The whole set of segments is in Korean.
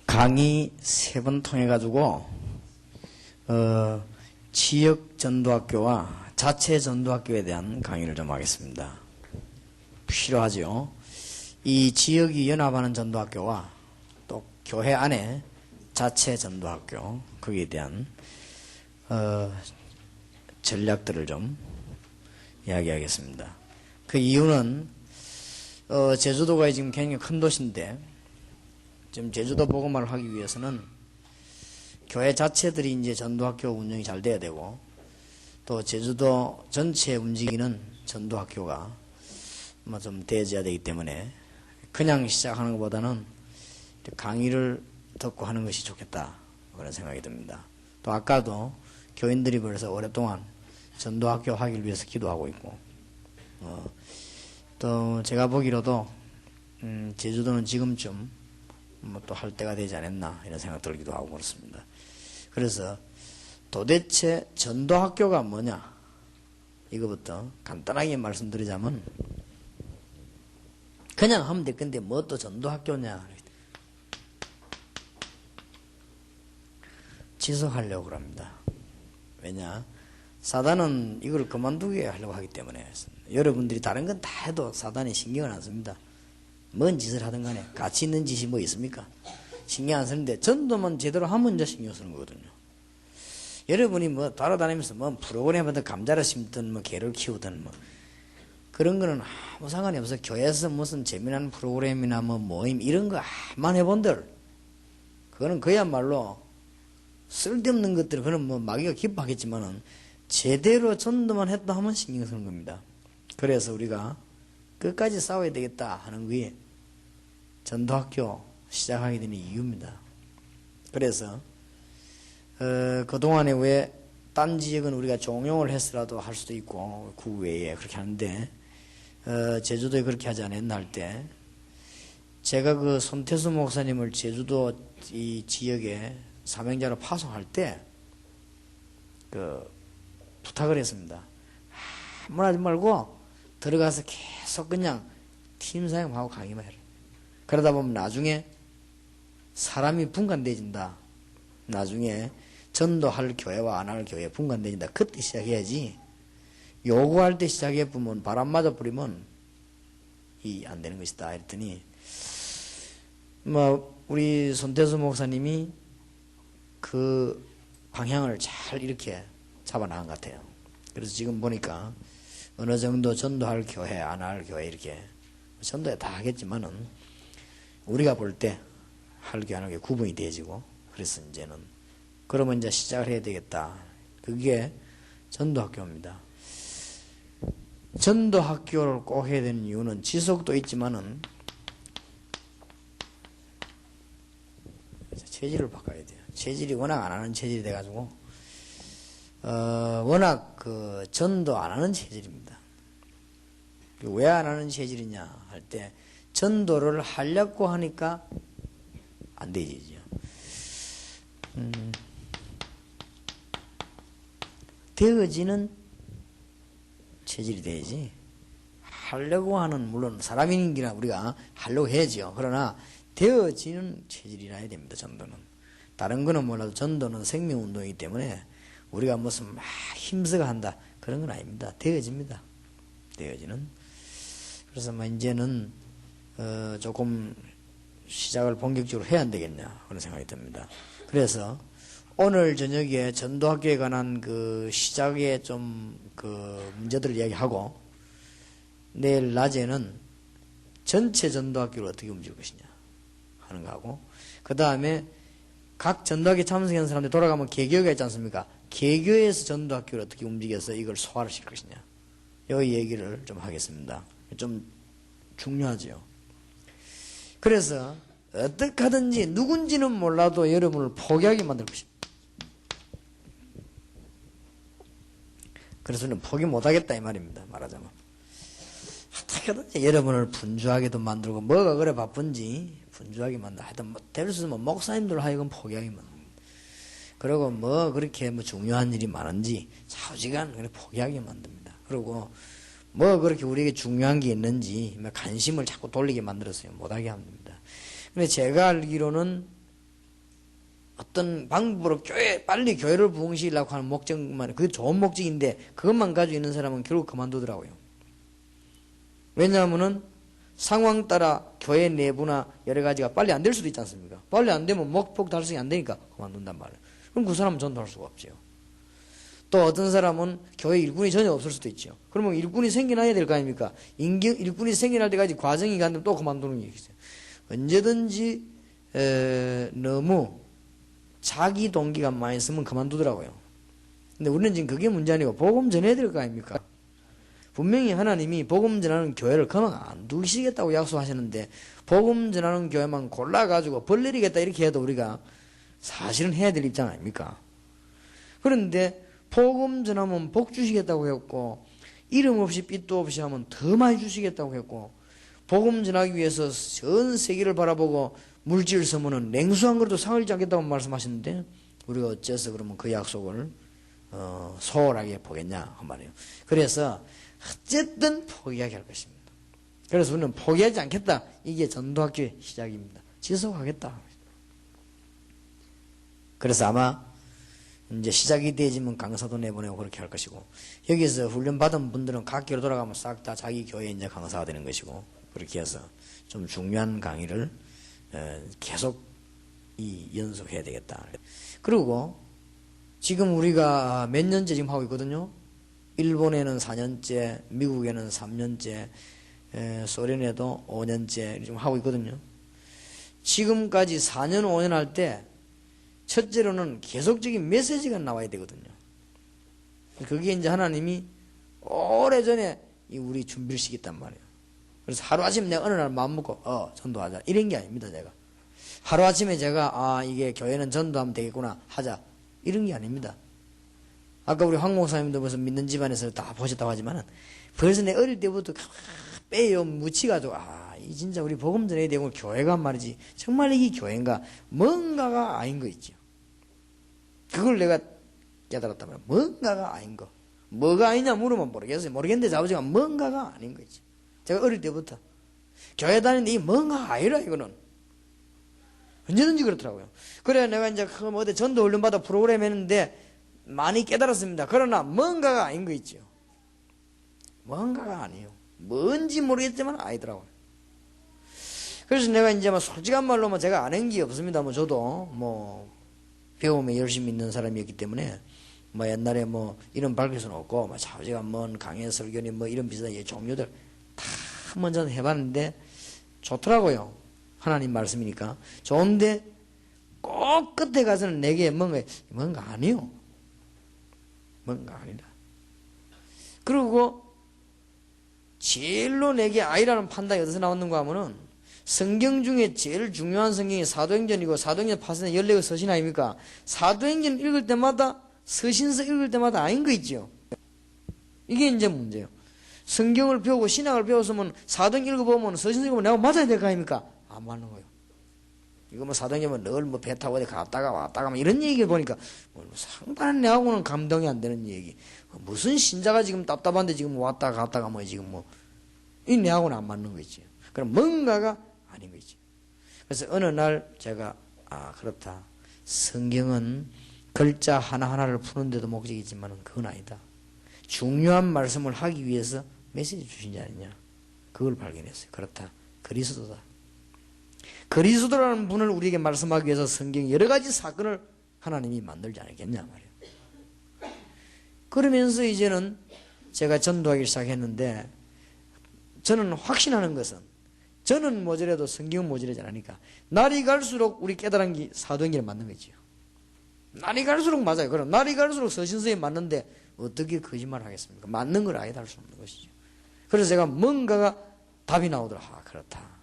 강의 3번 통해가지고, 지역 전도학교와 자체 전도학교에 대한 강의를 좀 하겠습니다. 필요하죠. 이 지역이 연합하는 전도학교와 또 교회 안에 자체 전도학교, 거기에 대한, 전략들을 좀 이야기하겠습니다. 그 이유는, 제주도가 지금 굉장히 큰 도시인데, 지금 제주도 복음화를 하기 위해서는 교회 자체들이 이제 전도학교 운영이 잘 돼야 되고, 또 제주도 전체에 움직이는 전도학교가 뭐 좀 되어져야 되기 때문에 그냥 시작하는 것보다는 강의를 듣고 하는 것이 좋겠다, 그런 생각이 듭니다. 또 아까도 교인들이 벌써 오랫동안 전도학교 하기를 위해서 기도하고 있고, 또 제가 보기로도 제주도는 지금쯤 뭐 또 할 때가 되지 않았나 이런 생각 들기도 하고 그렇습니다. 그래서 도대체 전도학교가 뭐냐, 이거부터 간단하게 말씀드리자면, 그냥 하면 될 건데 뭐 또 전도학교냐, 지속하려고 그럽니다. 왜냐, 사단은 이걸 그만두게 하려고 하기 때문에. 여러분들이 다른 건 다 해도 사단이 신경을 안 씁니다. 뭔 짓을 하든 간에 가치 있는 짓이 뭐 있습니까? 신경 안 쓰는데, 전도만 제대로 하면 이제 신경 쓰는 거거든요. 여러분이 뭐 돌아다니면서 뭐 프로그램에다 감자를 심든 뭐 개를 키우든 뭐 그런 거는 아무 상관이 없어. 교회에서 무슨 재미난 프로그램이나 뭐 모임 이런 거 만 해본들, 그거는 그야말로 쓸데없는 것들, 그건 뭐 마귀가 기뻐하겠지만은 제대로 전도만 했다 하면 신경 쓰는 겁니다. 그래서 우리가 끝까지 싸워야 되겠다 하는 게 전도학교 시작하게 되는 이유입니다. 그래서 그동안에 왜 딴 지역은 우리가 종용을 했으라도 할 수도 있고 구외에 그렇게 하는데, 제주도에 그렇게 하지 않았나 할 때, 제가 그 손태수 목사님을 제주도 이 지역에 사명자로 파송할 때 부탁을 했습니다. 아무나 하지 말고 들어가서 계속 그냥 팀 사역하고 강의만 해라. 그러다 보면 나중에 사람이 분간되어진다. 나중에 전도할 교회와 안 할 교회 분간되어진다. 그때 시작해야지, 요구할 때 시작해보면 바람 맞아 버리면 안 되는 것이다. 이랬더니 뭐 우리 손태수 목사님이 그 방향을 잘 이렇게 잡아나간 것 같아요. 그래서 지금 보니까 어느 정도 전도할 교회, 안 할 교회 이렇게 전도에 다 하겠지만은 우리가 볼 때 할 교회, 안 할 교회 구분이 되어지고, 그래서 이제는 그러면 이제 시작을 해야 되겠다. 그게 전도학교입니다. 전도학교를 꼭 해야 되는 이유는 지속도 있지만은 체질을 바꿔야 돼요. 체질이 워낙 안 하는 체질이 돼가지고, 워낙 전도 안 하는 체질입니다. 왜 안 하는 체질이냐 할 때, 전도를 하려고 하니까 안 되지죠. 되어지는 체질이 돼야지. 하려고 하는, 물론 사람인기나 우리가 하려고 해야죠. 그러나 되어지는 체질이 나야 됩니다. 전도는. 다른 거는 몰라도 전도는 생명운동이기 때문에 우리가 무슨 막 힘써가 한다, 그런 건 아닙니다. 되어집니다. 되어지는. 그래서 뭐 이제는 조금 시작을 본격적으로 해야 안 되겠냐, 그런 생각이 듭니다. 그래서 오늘 저녁에 전도학교에 관한 시작에 좀 문제들을 이야기하고, 내일 낮에는 전체 전도학교를 어떻게 움직일 것이냐 하는 거하고, 그 다음에 각 전도학교에 참석한 사람들 돌아가면 개교회가 있지 않습니까? 개교에서 전도학교를 어떻게 움직여서 이걸 소화를 시킬 것이냐, 이 얘기를 좀 하겠습니다. 좀 중요하죠. 그래서 어떻게 하든지 누군지는 몰라도 여러분을 포기하게 만들 것입니다. 그래서 우리는 포기 못하겠다 이 말입니다. 말하자면 어떻게 하든지 여러분을 분주하게도 만들고, 뭐가 그래 바쁜지 분주하게 만들고, 하여튼 뭐 될 수 있으면 목사님들 하여금 포기하게 만듭니다. 그리고 뭐 그렇게 뭐 중요한 일이 많은지 좌우지간 그래 포기하게 만듭니다. 그리고 뭐 그렇게 우리에게 중요한 게 있는지 관심을 자꾸 돌리게 만들었어요. 못하게 합니다. 근데 제가 알기로는 어떤 방법으로 빨리 교회를 부흥시키려고 하는 목적만, 그게 좋은 목적인데, 그것만 가지고 있는 사람은 결국 그만두더라고요. 왜냐하면은 상황 따라 교회 내부나 여러 가지가 빨리 안 될 수도 있지 않습니까? 빨리 안 되면 목표 달성이 안 되니까 그만둔단 말이에요. 그럼 그 사람은 전도할 수가 없죠. 또 어떤 사람은 교회 일꾼이 전혀 없을 수도 있죠. 그러면 일꾼이 생겨나야 될 거 아닙니까? 일꾼이 생겨날 때까지 과정이 가는데 또 그만두는 게 있어요. 언제든지 너무 자기 동기가 많이 있으면 그만두더라고요. 근데 우리는 지금 그게 문제 아니고 복음 전해야 될 거 아닙니까? 분명히 하나님이 복음 전하는 교회를 그만 안 두시겠다고 약속하셨는데, 복음 전하는 교회만 골라가지고 벌 내리겠다 이렇게 해도 우리가 사실은 해야 될 입장 아닙니까? 그런데 복음 전하면 복 주시겠다고 했고, 이름 없이 빚도 없이 하면 더 많이 주시겠다고 했고, 복음 전하기 위해서 전 세계를 바라보고 물질 서문은 냉수한 그릇도 상을 잃지 않겠다고 말씀하셨는데, 우리가 어째서 그러면 그 약속을 소홀하게 보겠냐 그 말이에요. 그래서 어쨌든 포기하게 할 것입니다. 그래서 우리는 포기하지 않겠다. 이게 전도학교의 시작입니다. 지속하겠다. 그래서 아마 이제 시작이 되지면 강사도 내보내고 그렇게 할 것이고, 여기서 훈련 받은 분들은 각 교로 돌아가면 싹 다 자기 교회에 이제 강사가 되는 것이고, 그렇게 해서 좀 중요한 강의를 계속 연속해야 되겠다. 그리고 지금 우리가 몇 년째 지금 하고 있거든요. 일본에는 4년째, 미국에는 3년째, 소련에도 5년째 지금 하고 있거든요. 지금까지 4년, 5년 할 때 첫째로는 계속적인 메시지가 나와야 되거든요. 그게 이제 하나님이 오래전에 우리 준비를 시켰단 말이에요. 그래서 하루아침에 내가 어느 날 마음먹고 전도하자 이런 게 아닙니다. 제가 하루아침에 제가 이게 교회는 전도하면 되겠구나 하자 이런 게 아닙니다. 아까 우리 황 목사님도 벌써 믿는 집안에서 다 보셨다고 하지만은 벌써 내 어릴 때부터 빼요 묻히가지고 이 진짜 우리 복음 전해야 되고 교회가 말이지 정말 이게 교회인가 뭔가가 아닌 거 있죠. 그걸 내가 깨달았다면 뭔가가 아닌 거. 뭐가 아니냐 물으면 모르겠어요. 모르겠는데 아버지가 뭔가가 아닌 거 있지. 제가 어릴 때부터 교회 다니는데 이 뭔가가 아니라 이거는 언제든지 그렇더라고요. 그래 내가 이제 어디 전도 훈련 받아 프로그램 했는데 많이 깨달았습니다. 그러나 뭔가가 아닌 거 있죠. 뭔가가 아니에요. 뭔지 모르겠지만 아니더라고요. 그래서 내가 이제 솔직한 말로 제가 아는 게 없습니다. 저도 배움에 열심히 있는 사람이었기 때문에 옛날에 이런 밝힐 수는 없고 자우지가 강해 설교니 이런 비슷한 종류들 다 먼저 해봤는데 좋더라고요. 하나님 말씀이니까 좋은데 꼭 끝에 가서는 내게 뭔가 아니요. 뭔가 아니다. 그리고 제일로 내게 아니라는 판단이 어디서 나왔는가 하면은 성경 중에 제일 중요한 성경이 사도행전이고 사도행전 파선의 14개 서신 아닙니까? 사도행전 읽을 때마다 서신서 읽을 때마다 아닌 거 있죠. 이게 이제 문제예요. 성경을 배우고 신학을 배웠으면 사도행전 읽어보면 서신서 읽으면 내가 맞아야 될 거 아닙니까? 안 맞는 거예요. 이거 사도행전은 늘 배 타고 어디 갔다가 왔다가 이런 얘기를 보니까 상당히 내하고는 감동이 안 되는 얘기. 무슨 신자가 지금 답답한데 지금 왔다가 갔다가 지금 이 내하고는 안 맞는 거 있지. 그럼 뭔가가 아닌 거 있지. 그래서 어느 날 제가 그렇다. 성경은 글자 하나하나를 푸는데도 목적이 있지만 그건 아니다. 중요한 말씀을 하기 위해서 메시지 주신 게 아니냐. 그걸 발견했어요. 그렇다. 그리스도다. 그리스도라는 분을 우리에게 말씀하기 위해서 성경 여러 가지 사건을 하나님이 만들지 않았겠냐 말이에요. 그러면서 이제는 제가 전도하기 시작했는데 저는 확신하는 것은 저는 모자라도 성경은 모자라지 않으니까 날이 갈수록 우리 깨달은 게 사도행전에 맞는 거지요. 날이 갈수록 맞아요. 그럼 날이 갈수록 서신서에 맞는데 어떻게 거짓말을 하겠습니까? 맞는 걸 아니다 할 수 없는 것이죠. 그래서 제가 뭔가가 답이 나오더라. 그렇다.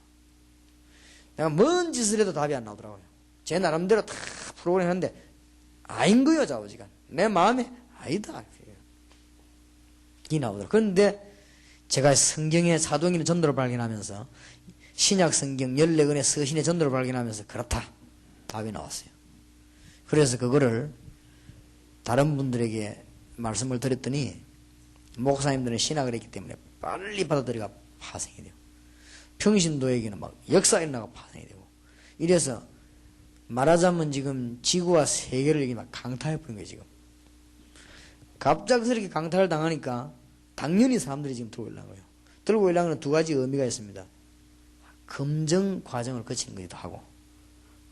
내가 뭔 짓을 해도 답이 안 나오더라고요. 제 나름대로 다 프로그램 했는데 아닌 거예요. 좌우지간 내 마음에 아니다. 이 나오더라고요. 그런데 제가 성경의 사도행전의 전도를 발견하면서 신약 성경 14권의 서신의 전도를 발견하면서 그렇다. 답이 나왔어요. 그래서 그거를 다른 분들에게 말씀을 드렸더니 목사님들은 신학을 했기 때문에 빨리 받아들이가 파생이 돼요. 평신도에게는 역사에 나가 파생이 되고 이래서 말하자면 지금 지구와 세계를 이게 막 강타해버린 거예요, 지금. 갑작스럽게 강타를 당하니까 당연히 사람들이 지금 들고 오려는 거예요. 들고 오려는 건 두 가지 의미가 있습니다. 검증 과정을 거치는 거기도 하고,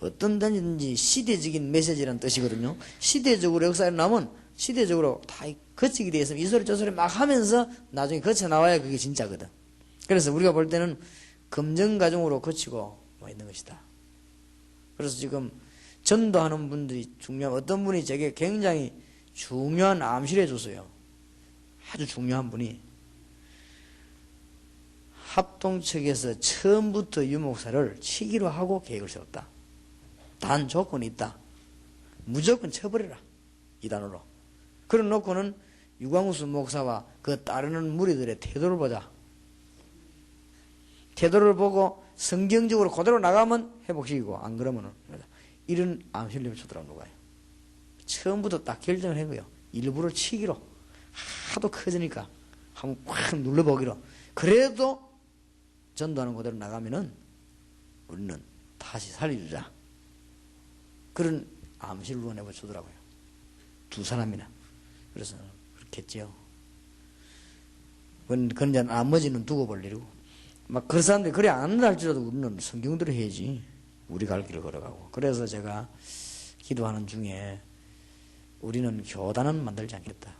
어떤 단지 시대적인 메시지라는 뜻이거든요. 시대적으로 역사에 나면 시대적으로 다 거치게 되어 있으면 이 소리 저 소리 막 하면서 나중에 거쳐 나와야 그게 진짜거든. 그래서 우리가 볼 때는 검증 과정으로 거치고 뭐 있는 것이다. 그래서 지금 전도하는 분들이 중요한, 어떤 분이 제게 굉장히 중요한 암시를 해줬어요. 아주 중요한 분이 합동 측에서 처음부터 유목사를 치기로 하고 계획을 세웠다. 단 조건이 있다. 무조건 쳐버려라, 이단으로. 그래 놓고는 유광수 목사와 그 따르는 무리들의 태도를 보자. 태도를 보고 성경적으로 그대로 나가면 회복시키고, 안 그러면은, 이런 암시를 주더라고, 누가요. 처음부터 딱 결정을 한 거예요. 일부러 치기로. 하도 커지니까 한번 꽉 눌러보기로. 그래도 전도하는 그대로 나가면은 우리는 다시 살려주자. 그런 암시를 내버 주더라고요. 두 사람이나. 그래서 그렇게 했지요. 그건 이제 나머지는 두고 볼 일이고. 막 그런 사람들이 그래 안 한다 할지라도 우리는 성경대로 해야지. 우리 갈 길을 걸어가고. 그래서 제가 기도하는 중에 우리는 교단은 만들지 않겠다.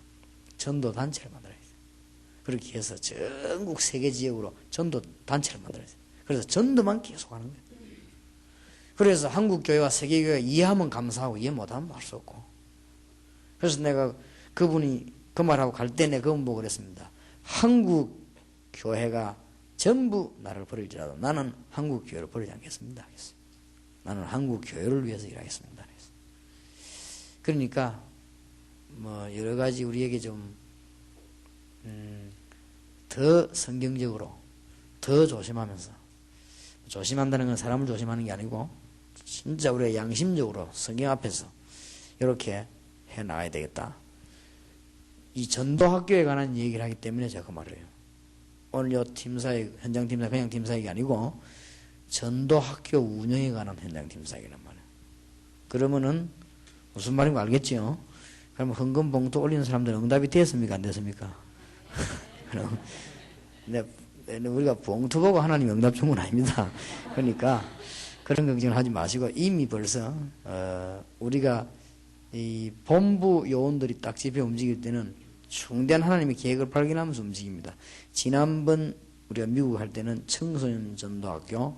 전도 단체를 만들어야 돼. 그렇게 해서 전국 세계 지역으로 전도 단체를 만들어야 돼. 그래서 전도만 계속 하는 거예요. 그래서 한국 교회와 세계 교회가 이해하면 감사하고 이해 못하면 할 수 없고. 그래서 내가 그분이 그 말하고 갈 때 내가 그분 보고 그랬습니다. 한국 교회가 전부 나를 버릴지라도 나는 한국 교회를 버리지 않겠습니다. 나는 한국 교회를 위해서 일하겠습니다. 그러니까 뭐 여러 가지 우리에게 좀 더 성경적으로 더 조심하면서, 조심한다는 건 사람을 조심하는 게 아니고 진짜 우리가 양심적으로 성경 앞에서 이렇게 해 나가야 되겠다. 이 전도학교에 관한 얘기를 하기 때문에 제가 그 말을 해요. 오늘 요 팀사회, 현장 팀사, 그냥 팀사회가 아니고 전도학교 운영에 관한 현장 팀사회란 말이에요. 그러면은 무슨 말인지 알겠죠? 그러면 헌금 봉투 올리는 사람들은 응답이 됐습니까? 안 됐습니까? 그럼 우리가 봉투 보고 하나님 응답 준 건 아닙니다. 그러니까 그런 걱정을 하지 마시고, 이미 벌써 우리가 이 본부 요원들이 딱 집에 움직일 때는 중대한 하나님의 계획을 발견하면서 움직입니다. 지난번 우리가 미국 할 때는 청소년 전도학교,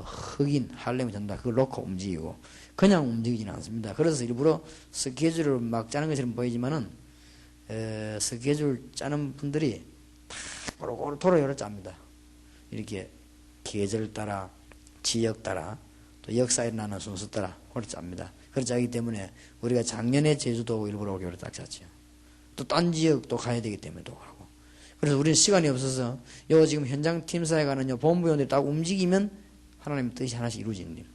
흑인 할렘 전도학교 그걸 놓고 움직이고, 그냥 움직이지는 않습니다. 그래서 일부러 스케줄을 막 짜는 것처럼 보이지만은 스케줄 짜는 분들이 다 고루고루 여러 짭니다. 이렇게 계절 따라, 지역 따라, 또 역사에 나는 순서 따라 그렇게 짭니다. 그렇게 짜기 때문에 우리가 작년에 제주도 일부러 오기로 딱 짰죠. 또 딴 지역도 가야 되기 때문에 또 가고. 그래서 우리는 시간이 없어서 요 지금 현장 팀사에 가는 요 본부위원들이 딱 움직이면 하나님 뜻이 하나씩 이루어지는 거예요.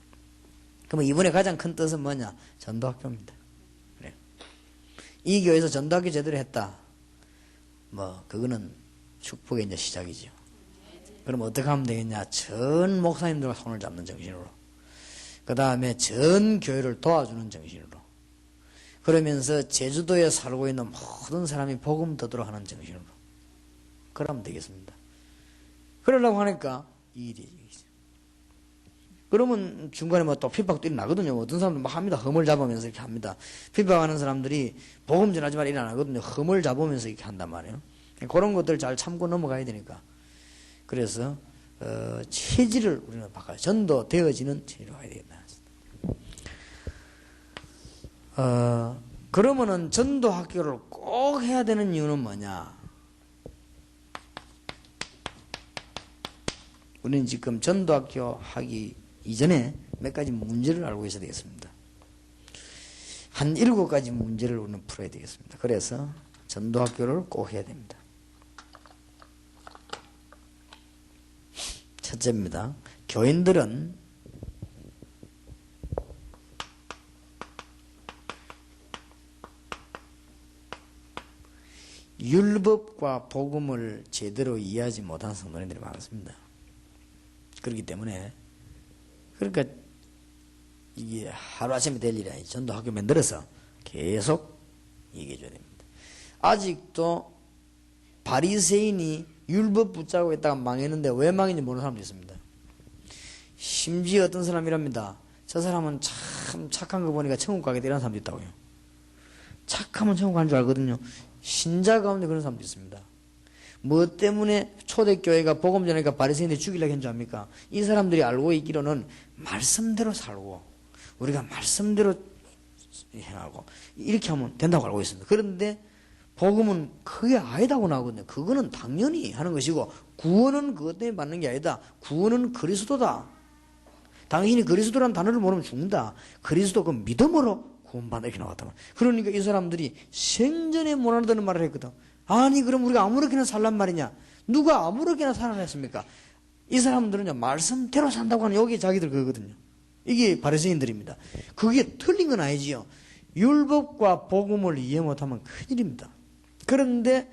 그러면 이번에 가장 큰 뜻은 뭐냐? 전도학교입니다. 그래. 이 교회에서 전도학교 제대로 했다. 뭐 그거는 축복의 이제 시작이죠. 그럼 어떻게 하면 되겠냐? 전 목사님들과 손을 잡는 정신으로, 그 다음에 전 교회를 도와주는 정신으로, 그러면서 제주도에 살고 있는 모든 사람이 복음 듣도록 하는 정신으로 그러면 되겠습니다. 그러려고 하니까 이 일이 되겠죠. 그러면 중간에 뭐 또 핍박도 일어나거든요. 어떤 사람들 막 합니다. 흠을 잡으면서 이렇게 합니다. 핍박하는 사람들이 복음 전하지 말 일 안 하거든요. 흠을 잡으면서 이렇게 한단 말이에요. 그런 것들 잘 참고 넘어가야 되니까. 그래서 체질을 우리는 바꿔요. 전도 되어지는 체질로 가야 되겠다. 그러면은 전도 학교를 꼭 해야 되는 이유는 뭐냐? 우리는 지금 전도 학교 하기 이전에 몇 가지 문제를 알고 있어야 되겠습니다. 한 7가지 문제를 우리는 풀어야 되겠습니다. 그래서 전도 학교를 꼭 해야 됩니다. 첫째입니다. 교인들은 율법과 복음을 제대로 이해하지 못한 성도님들이 많습니다. 그렇기 때문에, 그러니까 이게 하루아침에 될 일이 아니에요. 전도학교 만들어서 계속 얘기해 줘야 됩니다. 아직도 바리새인이 율법 붙잡고 있다가 망했는데 왜 망했는지 모르는 사람도 있습니다. 심지어 어떤 사람이랍니다. 저 사람은 참 착한 거 보니까 천국 가게 되는 사람도 있다고요. 착하면 천국 가는 줄 알거든요. 신자 가운데 그런 사람도 있습니다. 뭐 때문에 초대교회가 복음 전하니까 바리새인들 죽이려고 했는 줄 압니까? 이 사람들이 알고 있기로는 말씀대로 살고 우리가 말씀대로 행하고 이렇게 하면 된다고 알고 있습니다. 그런데 복음은 그게 아니다고 나오거든요. 그거는 당연히 하는 것이고 구원은 그것 때문에 받는 게 아니다. 구원은 그리스도다. 당신이 그리스도라는 단어를 모르면 죽는다. 그리스도 그 믿음으로 구원받아 이렇게 나왔다. 그러니까 이 사람들이 생전에 못 알아듣는 말을 했거든. 아니 그럼 우리가 아무렇게나 살란 말이냐. 누가 아무렇게나 살아냈습니까? 이 사람들은 말씀대로 산다고 하는 여기 자기들 그거거든요. 이게 바리새인들입니다. 그게 틀린 건 아니지요. 율법과 복음을 이해 못하면 큰일입니다. 그런데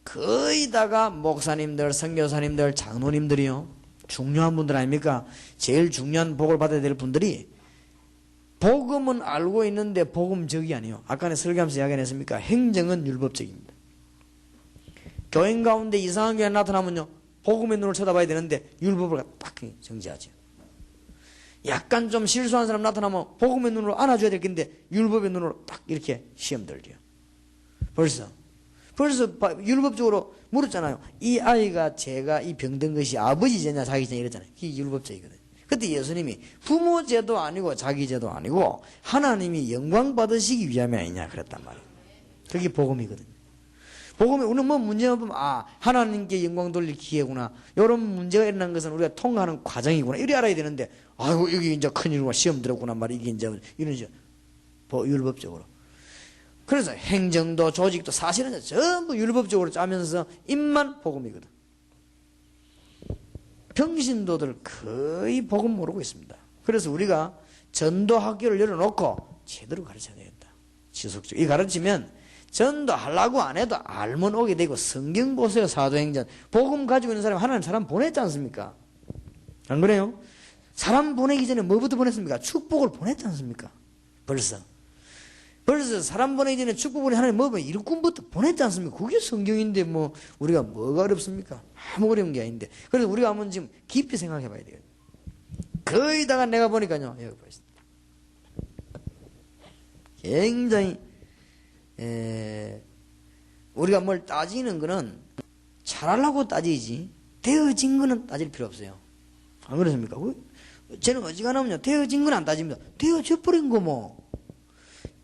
거의다가 목사님들, 선교사님들, 장로님들이요. 중요한 분들 아닙니까? 제일 중요한 복을 받아야 될 분들이 복음은 알고 있는데 복음적이 아니에요. 아까 설교하면서 이야기 안 했습니까? 행정은 율법적입니다. 교인 가운데 이상한 게 나타나면요. 복음의 눈을 쳐다봐야 되는데 율법을 딱 정지하죠. 약간 좀 실수한 사람 나타나면 복음의 눈으로 안아줘야 될 텐데 율법의 눈으로 딱 이렇게 시험 들죠. 벌써 율법적으로 물었잖아요. 이 아이가 제가 이 병든 것이 아버지 죄냐 자기 죄냐 이랬잖아요. 이게 율법적이거든요. 그때 예수님이 부모 죄도 아니고 자기 죄도 아니고 하나님이 영광 받으시기 위함이 아니냐 그랬단 말이에요. 그게 복음이거든요. 복음에 우리는 뭐 문제가 보면 하나님께 영광 돌릴 기회구나. 이런 문제가 일어난 것은 우리가 통과하는 과정이구나. 이래 알아야 되는데 아이고 여기 이제 큰일이구나 시험 들었구나 말이 이게 이제 이런 식으로 율법적으로. 그래서 행정도 조직도 사실은 전부 율법적으로 짜면서 입만 복음이거든. 평신도들 거의 복음 모르고 있습니다. 그래서 우리가 전도 학교를 열어놓고 제대로 가르쳐야 되겠다. 지속적으로. 이 가르치면 전도하려고 안 해도 알면 오게 되고 성경 보세요. 사도행전. 복음 가지고 있는 사람 하나님 사람 보냈지 않습니까? 안 그래요? 사람 보내기 전에 뭐부터 보냈습니까? 축복을 보냈지 않습니까? 벌써 사람 보내기 전에 축복을 하나님 뭐 일꾼부터 보냈지 않습니까? 그게 성경인데 뭐 우리가 뭐가 어렵습니까? 아무 어려운 게 아닌데. 그래서 우리가 한번 지금 깊이 생각해 봐야 돼요. 거의다가 내가 보니까요. 여기 보시죠. 굉장히 우리가 뭘 따지는 거는 잘하려고 따지지 되어진 거는 따질 필요 없어요. 안 그렇습니까? 쟤는 어지간하면요 되어진 건 안 따집니다. 되어져 버린 거 뭐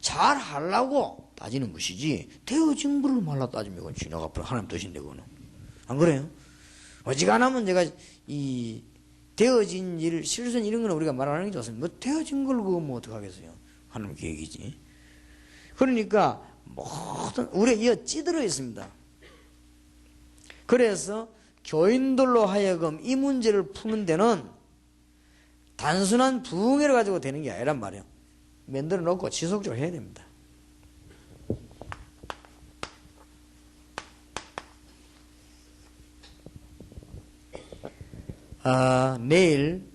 잘하려고 따지는 것이지 되어진 거를 말라 따지면 이건 지나가 버려. 하나님 뜻인데 그거는 안 그래요? 어지간하면 제가 이 되어진 일 실수는 이런 거는 우리가 말하는 게 좋습니다. 뭐 되어진 걸 그거 뭐 어떡하겠어요? 하나님 계획이지. 그러니까 모든 우리가 이어 찌들어 있습니다. 그래서 교인들로 하여금 이 문제를 푸는 데는 단순한 부흥회를 가지고 되는 게 아니란 말이에요. 만들어 놓고 지속적으로 해야 됩니다. 내일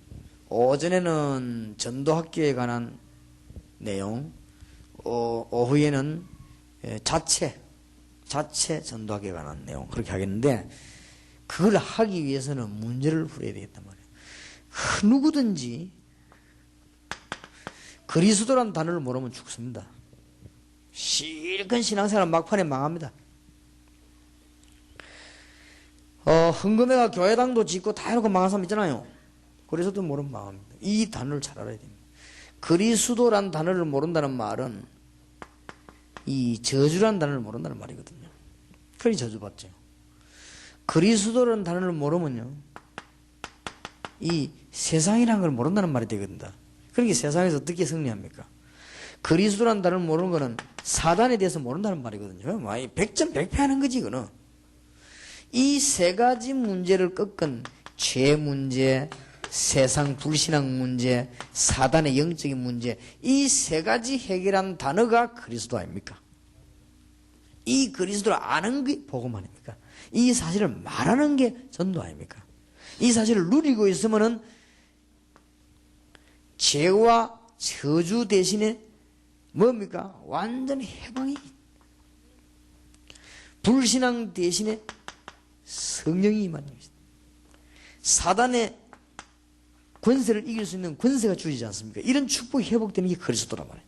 오전에는 전도학교에 관한 내용, 오후에는 자체 전도학교에 관한 내용 그렇게 하겠는데 그걸 하기 위해서는 문제를 풀어야 되겠단 말이에요. 누구든지 그리스도란 단어를 모르면 죽습니다. 실컷 신앙생활 막판에 망합니다. 흥금회가 교회당도 짓고 다 해놓고 망한 사람 있잖아요. 그리스도 모르면 망합니다. 이 단어를 잘 알아야 됩니다. 그리스도란 단어를 모른다는 말은 이 저주란 단어를 모른다는 말이거든요. 그러니 저주받죠. 그리스도라는 단어를 모르면요 이 세상이라는 걸 모른다는 말이 되거든요. 그러니까 세상에서 어떻게 승리합니까? 그리스도라는 단어를 모르는 거는 사단에 대해서 모른다는 말이거든요. 많이 백전백패하는 거지 이거는. 이 세 가지 문제를 꺾은 죄 문제, 세상 불신앙 문제, 사단의 영적인 문제, 이 세 가지 해결한 단어가 그리스도 아닙니까? 이 그리스도를 아는 게 복음 아닙니까? 이 사실을 말하는 게 전도 아닙니까? 이 사실을 누리고 있으면은 죄와 저주 대신에 뭡니까? 완전히 해방이. 불신앙 대신에 성령이 임하는 것입니다. 사단의 권세를 이길 수 있는 권세가 주어지지 않습니까? 이런 축복이 회복되는 게 그리스도란 말이에요.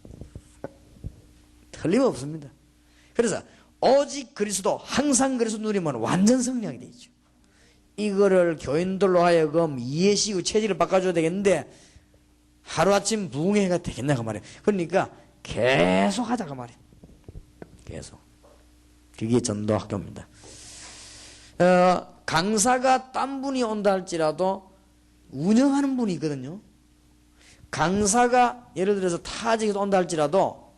틀림없습니다. 그래서 오직 그리스도, 항상 그리스도 누리면 완전 승리하게 되어 있죠. 이거를 교인들로 하여금 이해시고 체질을 바꿔줘야 되겠는데 하루아침 부흥회가 되겠나 그 말이에요. 그러니까 계속 하자 그 말이에요. 계속. 그게 전도학교입니다. 강사가 딴 분이 온다 할지라도 운영하는 분이 있거든요. 강사가 예를 들어서 타 지역에서 온다 할지라도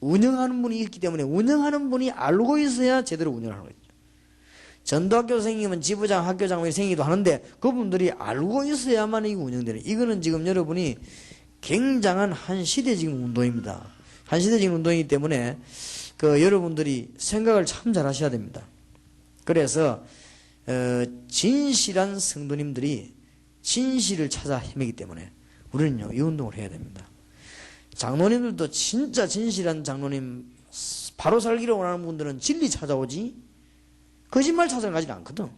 운영하는 분이 있기 때문에 운영하는 분이 알고 있어야 제대로 운영을 하는 거죠. 전도학교 선생님은 지부장, 학교장 선생님도 하는데 그분들이 알고 있어야만 이거 운영되는. 이거는 지금 여러분이 굉장한 한 시대적인 운동입니다. 한 시대적인 운동이기 때문에 여러분들이 생각을 참 잘 하셔야 됩니다. 그래서 진실한 성도님들이 진실을 찾아 헤매기 때문에 우리는요 이 운동을 해야 됩니다. 장로님들도 진짜 진실한 장로님, 바로 살기를 원하는 분들은 진리 찾아오지 거짓말 찾아가지는 않거든.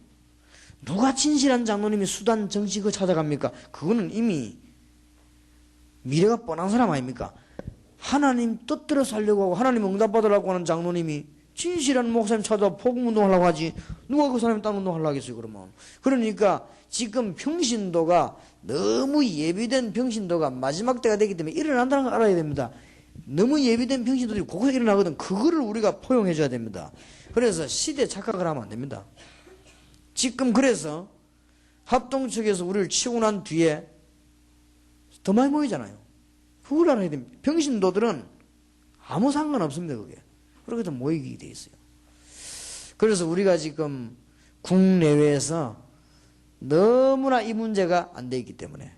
누가 진실한 장로님이 수단 정치 그거 찾아갑니까? 그거는 이미 미래가 뻔한 사람 아닙니까? 하나님 뜻대로 살려고 하고 하나님 응답받으려고 하는 장로님이 진실한 목사님 찾아 복음운동하려고 하지 누가 그 사람이 딴 운동하려고 하겠어요 그러면. 그러니까 지금 평신도가 너무 예비된 평신도가 마지막 때가 되기 때문에 일어난다는 걸 알아야 됩니다. 너무 예비된 평신도들이 거기서 일어나거든. 그거를 우리가 포용해 줘야 됩니다. 그래서 시대 착각을 하면 안 됩니다. 지금 그래서 합동 측에서 우리를 치고 난 뒤에 더 많이 모이잖아요. 그걸 알아야 됩니다. 평신도들은 아무 상관없습니다. 그게. 그렇게 더 모이게 돼 있어요. 그래서 우리가 지금 국내외에서 너무나 이 문제가 안 돼 있기 때문에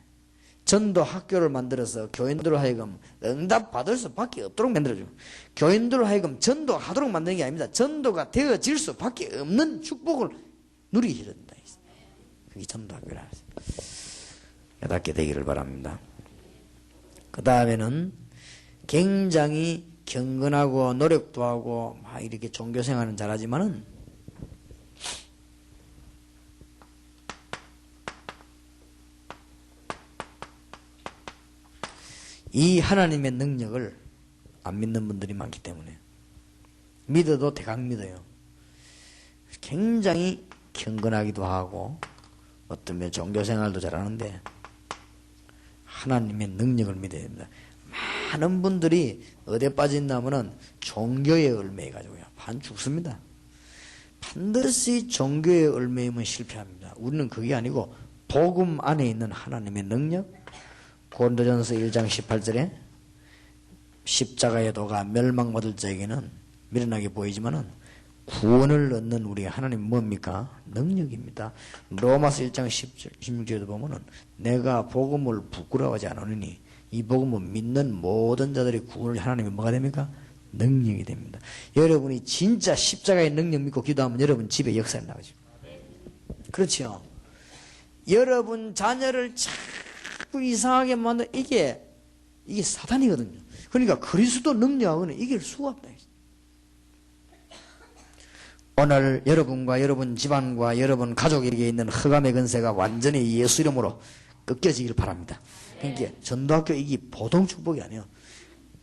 전도 학교를 만들어서 교인들로 하여금 응답받을 수밖에 없도록 만들어줘. 교인들로 하여금 전도하도록 만드는 게 아닙니다. 전도가 되어질 수밖에 없는 축복을 누리게 해야 된다. 그게 전도학교라. 깨닫게 되기를 바랍니다. 그 다음에는 굉장히 경건하고 노력도 하고 막 이렇게 종교생활은 잘하지만은 이 하나님의 능력을 안 믿는 분들이 많기 때문에 믿어도 대강 믿어요. 굉장히 경건하기도 하고 어떤 면 종교생활도 잘하는데 하나님의 능력을 믿어야 됩니다. 많은 분들이 어디에 빠진다면은 종교에 얽매여가지고요. 반 죽습니다. 반드시 종교에 얽매이면 실패합니다. 우리는 그게 아니고 복음 안에 있는 하나님의 능력. 고린도전서 1장 18절에 십자가의 도가 멸망받을 자에게는 미련하게 보이지만은 구원을 얻는 우리 하나님 뭡니까? 능력입니다. 로마서 1장 16절에도 보면은 내가 복음을 부끄러워하지 않으니 이 복음을 믿는 모든 자들의 구원을 하나님이 뭐가 됩니까? 능력이 됩니다. 여러분이 진짜 십자가의 능력 믿고 기도하면 여러분 집에 역사를 나가죠. 그렇죠. 여러분 자녀를 자꾸 이상하게 만든 이게 사단이거든요. 그러니까 그리스도 능력하고는 이길 수가 없다. 오늘 여러분과 여러분 집안과 여러분 가족에게 있는 흑암의 근세가 완전히 예수 이름으로 꺾여지길 바랍니다. 그러니까 전도학교 이게 보통 축복이 아니에요.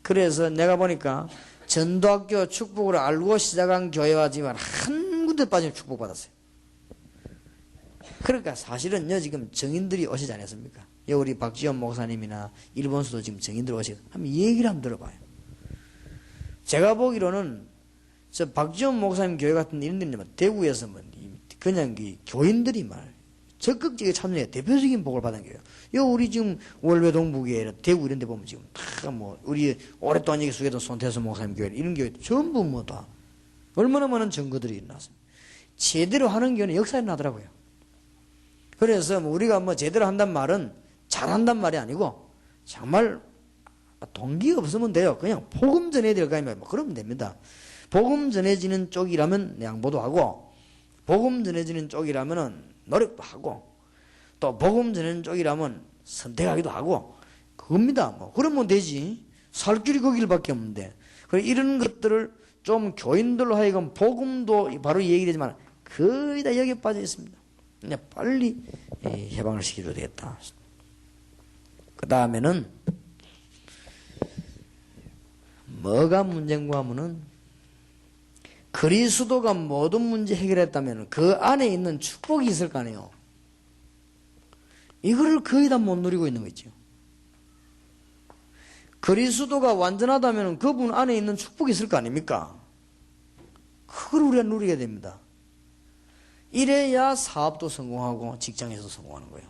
그래서 내가 보니까 전도학교 축복을 알고 시작한 교회와 지금 한 군데 빠지면 축복받았어요. 그러니까 사실은요 지금 정인들이 오시지 않았습니까? 우리 박지원 목사님이나 일본서도 지금 정인들 오시고 한번 얘기를 한번 들어봐요. 제가 보기로는 저 박지원 목사님 교회 같은 이런 데는 대구에서 그냥 교인들이 적극적이게 참여해 대표적인 복을 받은 거예요. 우리 지금 월배 동북에 대구 이런 데 보면 지금 다 우리 오랫동안 얘기 속에도 손태수 목사님 교회 이런 교회 전부 다 얼마나 많은 증거들이 일어났습니다. 제대로 하는 교회는 역사에 나더라고요. 그래서 우리가 제대로 한단 말은 잘한단 말이 아니고 정말 동기 없으면 돼요. 그냥 복음 전해야 될 거 아니면 그러면 됩니다. 복음 전해지는 쪽이라면 양보도 하고 복음 전해지는 쪽이라면 노력도 하고 또 복음 전해지는 쪽이라면 선택하기도 하고 그겁니다. 뭐 그러면 되지. 살 길이 거길밖에 없는데. 그래 이런 것들을 좀 교인들로 하여금 복음도 바로 얘기되지만 거의 다 여기에 빠져 있습니다. 그냥 빨리 해방을 시켜줘야 되겠다. 그 다음에는 뭐가 문제인가 하면은 그리스도가 모든 문제 해결했다면 그 안에 있는 축복이 있을 거 아니에요. 이거를 거의 다 못 누리고 있는 거죠. 그리스도가 완전하다면 그분 안에 있는 축복이 있을 거 아닙니까? 그걸 우리가 누리게 됩니다. 이래야 사업도 성공하고 직장에서도 성공하는 거예요.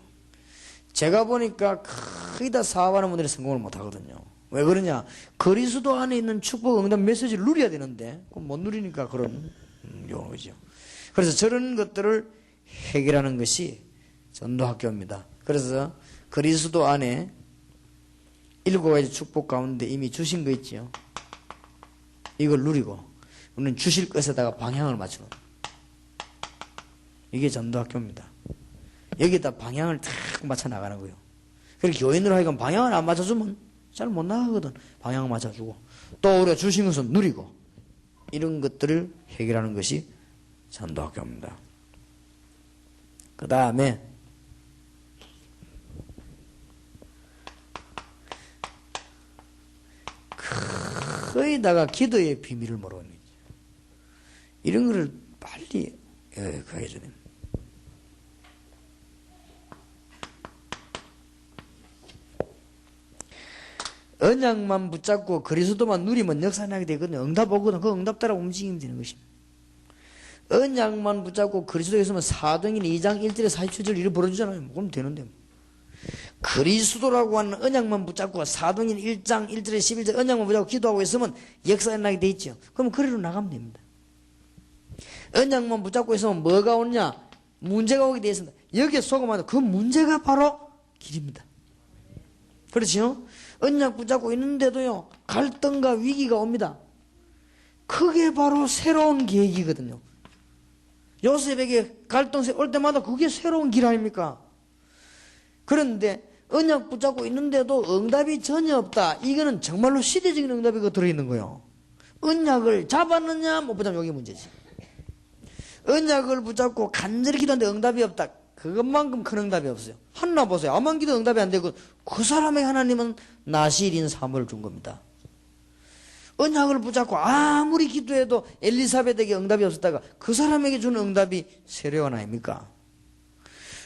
제가 보니까 거의 다 사업하는 분들이 성공을 못 하거든요. 왜 그러냐? 그리스도 안에 있는 축복, 응답 메시지를 누려야 되는데 그건 못 누리니까 그런 경우죠. 그래서 저런 것들을 해결하는 것이 전도학교입니다. 그래서 그리스도 안에 7가지 축복 가운데 이미 주신 거 있지요. 이걸 누리고 우리는 주실 것에다가 방향을 맞추는, 이게 전도학교입니다. 여기다 방향을 탁 맞춰 나가는 거예요. 그리고 교인으로 하여금 방향을 안 맞춰주면 잘 못 나가거든. 방향을 맞춰주고 또 우리가 주신 것은 누리고, 이런 것들을 해결하는 것이 전도학교입니다. 그 다음에 거의다가 기도의 비밀을 모르는 거죠. 이런 거를 빨리 가게 되는. 언약만 붙잡고 그리스도만 누리면 역사나게 되거든요. 응답 오거든. 그 응답 따라 움직이면 되는 것입니다. 언약만 붙잡고 그리스도에 있으면 사도행전 2장 1절에 47절 일을 벌어주잖아요. 그럼 되는데. 그리스도라고 하는 언약만 붙잡고 사도행전 1장 1절에 11절 언약만 붙잡고 기도하고 있으면 역사가 나게 돼 있죠. 그럼 그리로 나가면 됩니다. 언약만 붙잡고 있으면 뭐가 오느냐? 문제가 오게 되어 있습니다. 여기에 속으면 그 문제가 바로 길입니다. 그렇죠? 언약 붙잡고 있는데도요, 갈등과 위기가 옵니다. 그게 바로 새로운 계획이거든요. 요셉에게 갈등이 올 때마다 그게 새로운 길 아닙니까? 그런데 언약 붙잡고 있는데도 응답이 전혀 없다. 이거는 정말로 시대적인 응답이 들어있는 거예요. 언약을 잡았느냐 못 붙잡으면 이게 문제지. 언약을 붙잡고 간절히 기도하는데 응답이 없다. 그것만큼 큰 응답이 없어요. 한나 보세요. 아무리 기도 응답이 안 되고 그 사람에게 하나님은 나실인 사물을 준 겁니다. 언약을 붙잡고 아무리 기도해도 엘리사벳에게 응답이 없었다가 그 사람에게 주는 응답이 세례원 아닙니까?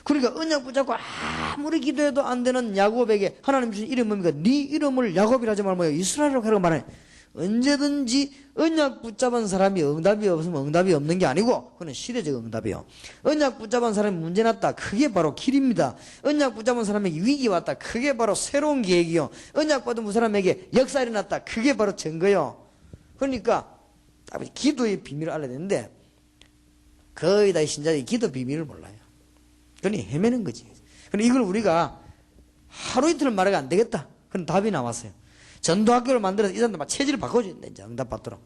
그러니까 언약 붙잡고 아무리 기도해도 안 되는 야곱에게 하나님 주신 이름이 뭡니까? 네 이름을 야곱이라 하지 말고 이스라엘이라고 하라고 말해. 언제든지 언약 붙잡은 사람이 응답이 없으면 응답이 없는 게 아니고 그건 시대적 응답이에요. 언약 붙잡은 사람이 문제 났다. 그게 바로 길입니다. 언약 붙잡은 사람에게 위기 왔다. 그게 바로 새로운 계획이요. 언약 받은 사람에게 역사 일어났다. 그게 바로 증거요. 그러니까 기도의 비밀을 알아야 되는데 거의 다 신자들이 기도 비밀을 몰라요. 그러니 헤매는 거지. 그러니 이걸 우리가 하루 이틀 말하면 안 되겠다. 그런 답이 나왔어요. 전도학교를 만들어서 이 사람들 막 체질을 바꿔줘야 돼. 응답 받도록.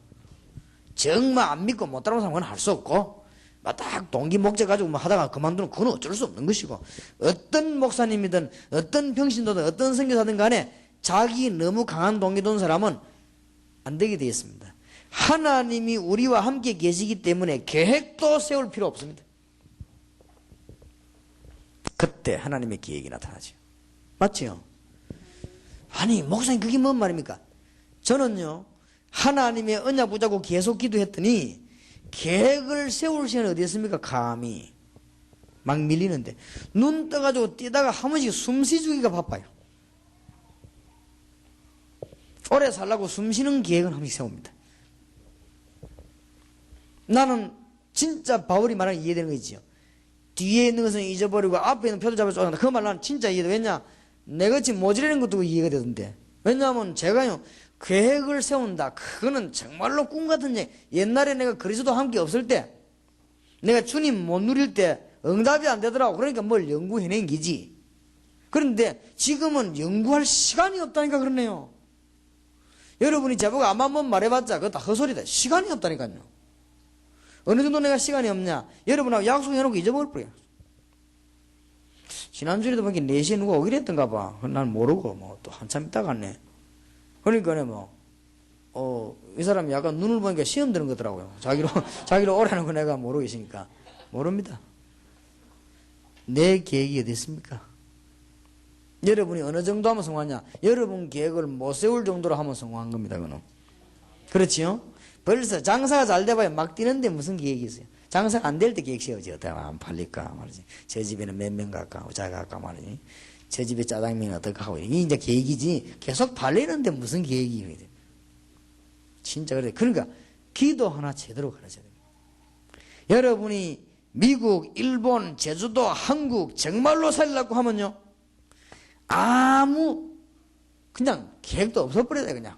정말 안 믿고 못 따라오는 사람은 할 수 없고, 막 딱 동기 목적 가지고 뭐 하다가 그만두면 그건 어쩔 수 없는 것이고, 어떤 목사님이든, 어떤 평신도든, 어떤 선교사든 간에 자기 너무 강한 동기 돈 사람은 안 되게 되어 있습니다. 하나님이 우리와 함께 계시기 때문에 계획도 세울 필요 없습니다. 그때 하나님의 계획이 나타나죠. 맞죠? 아니 목사님 그게 뭔 말입니까? 저는요 하나님의 언약 붙잡고 계속 기도했더니 계획을 세울 시간이 어디 있습니까? 감히 막 밀리는데 눈 떠가지고 뛰다가 한 번씩 숨 쉬주기가 바빠요. 오래 살라고 숨 쉬는 계획은 한 번씩 세웁니다. 나는 진짜 바울이 말하는 이해되는 거 있지요. 뒤에 있는 것은 잊어버리고 앞에 있는 표도 잡아 쫓아간다. 그 말 나는 진짜 이해돼. 왜냐? 내같이 모지르는 것도 이해가 되던데. 왜냐하면 제가요 계획을 세운다. 그거는 정말로 꿈 같은 얘기. 옛날에 내가 그리스도 함께 없을 때 내가 주님 못 누릴 때 응답이 안 되더라고. 그러니까 뭘 연구해낸 기지. 그런데 지금은 연구할 시간이 없다니까 그러네요. 여러분이 제보고 아마 한번 말해봤자 그거 다 헛소리다. 시간이 없다니까요. 어느 정도 내가 시간이 없냐. 여러분하고 약속해놓고 잊어버릴 거야. 지난주에도 보니까 4시에 누가 오기로 했던가 봐. 난 모르고, 뭐, 또 한참 있다 갔네. 그러니까, 이 사람이 약간 눈을 보니까 시험 드는 거더라고요. 자기로 오라는 거 내가 모르고 있으니까. 모릅니다. 내 계획이 어디 있습니까? 여러분이 어느 정도 하면 성공하냐? 여러분 계획을 못 세울 정도로 하면 성공한 겁니다, 그거는. 그렇지요? 벌써 장사가 잘 돼봐야 막 뛰는데 무슨 계획이 있어요? 장사가 안 될 때 계획 세우지. 어떻게 안 팔릴까 말이지. 제 집에는 몇 명 갈까? 어쩌가 갈까 말이지. 제 집에 짜장면이 어떨까 하고. 이게 이제 계획이지. 계속 팔리는데 무슨 계획이 돼? 진짜 그래. 그러니까 기도 하나 제대로 가르쳐야 됩니다. 여러분이 미국, 일본, 제주도, 한국 정말로 살려고 하면요. 그냥 계획도 없어버려야 돼, 그냥.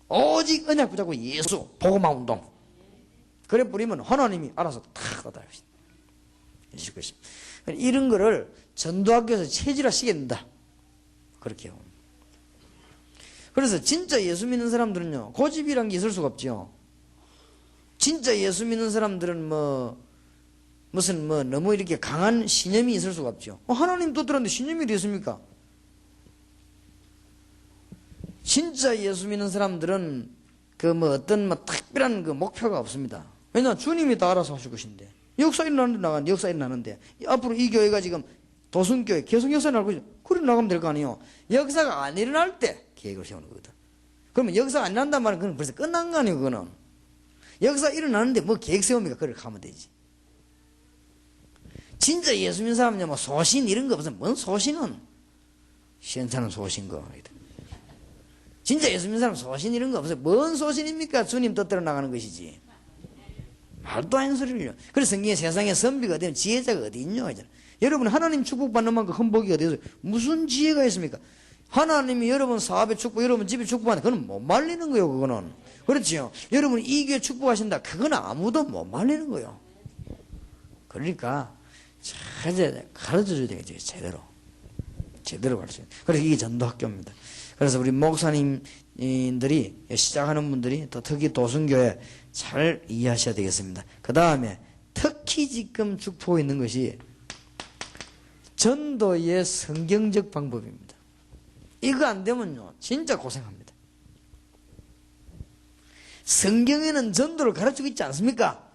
오직 언약 붙잡고 예수, 복음화 운동. 그래 버리면 하나님이 알아서 탁 받아주십니다. 이런 거를 전도학교에서 체질화 시켰다. 그렇게요. 그래서 진짜 예수 믿는 사람들은요, 고집이란 게 있을 수가 없죠. 진짜 예수 믿는 사람들은 너무 이렇게 강한 신념이 있을 수가 없죠. 하나님 뜻대로인데 신념이 어디 있습니까? 진짜 예수 믿는 사람들은 어떤 특별한 목표가 없습니다. 왜냐, 주님이 다 알아서 하실 것인데. 역사 일어나는데 역사 일어나는데. 앞으로 이 교회가 지금 도순교회 계속 역사 일어나고 있죠. 그래 나가면 될 거 아니에요. 역사가 안 일어날 때 계획을 세우는 거거든. 그러면 역사가 안 일어난단 말은 그건 벌써 끝난 거 아니에요, 그거는. 역사 일어나는데 뭐 계획 세웁니까? 그걸 가면 되지. 진짜 예수 믿는 사람은요, 소신 이런 거 없으면, 뭔 소신은? 시원찮은 소신 거. 진짜 예수 믿는 사람 소신 이런 거 없어요. 뭔 소신입니까? 주님 뜻대로 나가는 것이지. 말도 안 되는 소리를요. 그래서 성경에 세상에 선비가 되는 지혜자가 어디 있냐? 여러분 하나님 축복받는 만큼 헌복이 어디 있어요? 무슨 지혜가 있습니까? 하나님이 여러분 사업에 축복, 여러분 집에 축복하는데 그건 못 말리는 거예요, 그거는. 그렇지요? 여러분이 이 교회 축복하신다. 그건 아무도 못 말리는 거예요. 그러니까 잘 가르쳐줘야 되겠죠, 제대로 가르쳐야 돼요. 그래서 이게 전도학교입니다. 그래서 우리 목사님들이 시작하는 분들이 또 특히 도순교회 잘 이해하셔야 되겠습니다. 그 다음에 특히 지금 축포에 있는 것이 전도의 성경적 방법입니다. 이거 안 되면요 진짜 고생합니다. 성경에는 전도를 가르치고 있지 않습니까?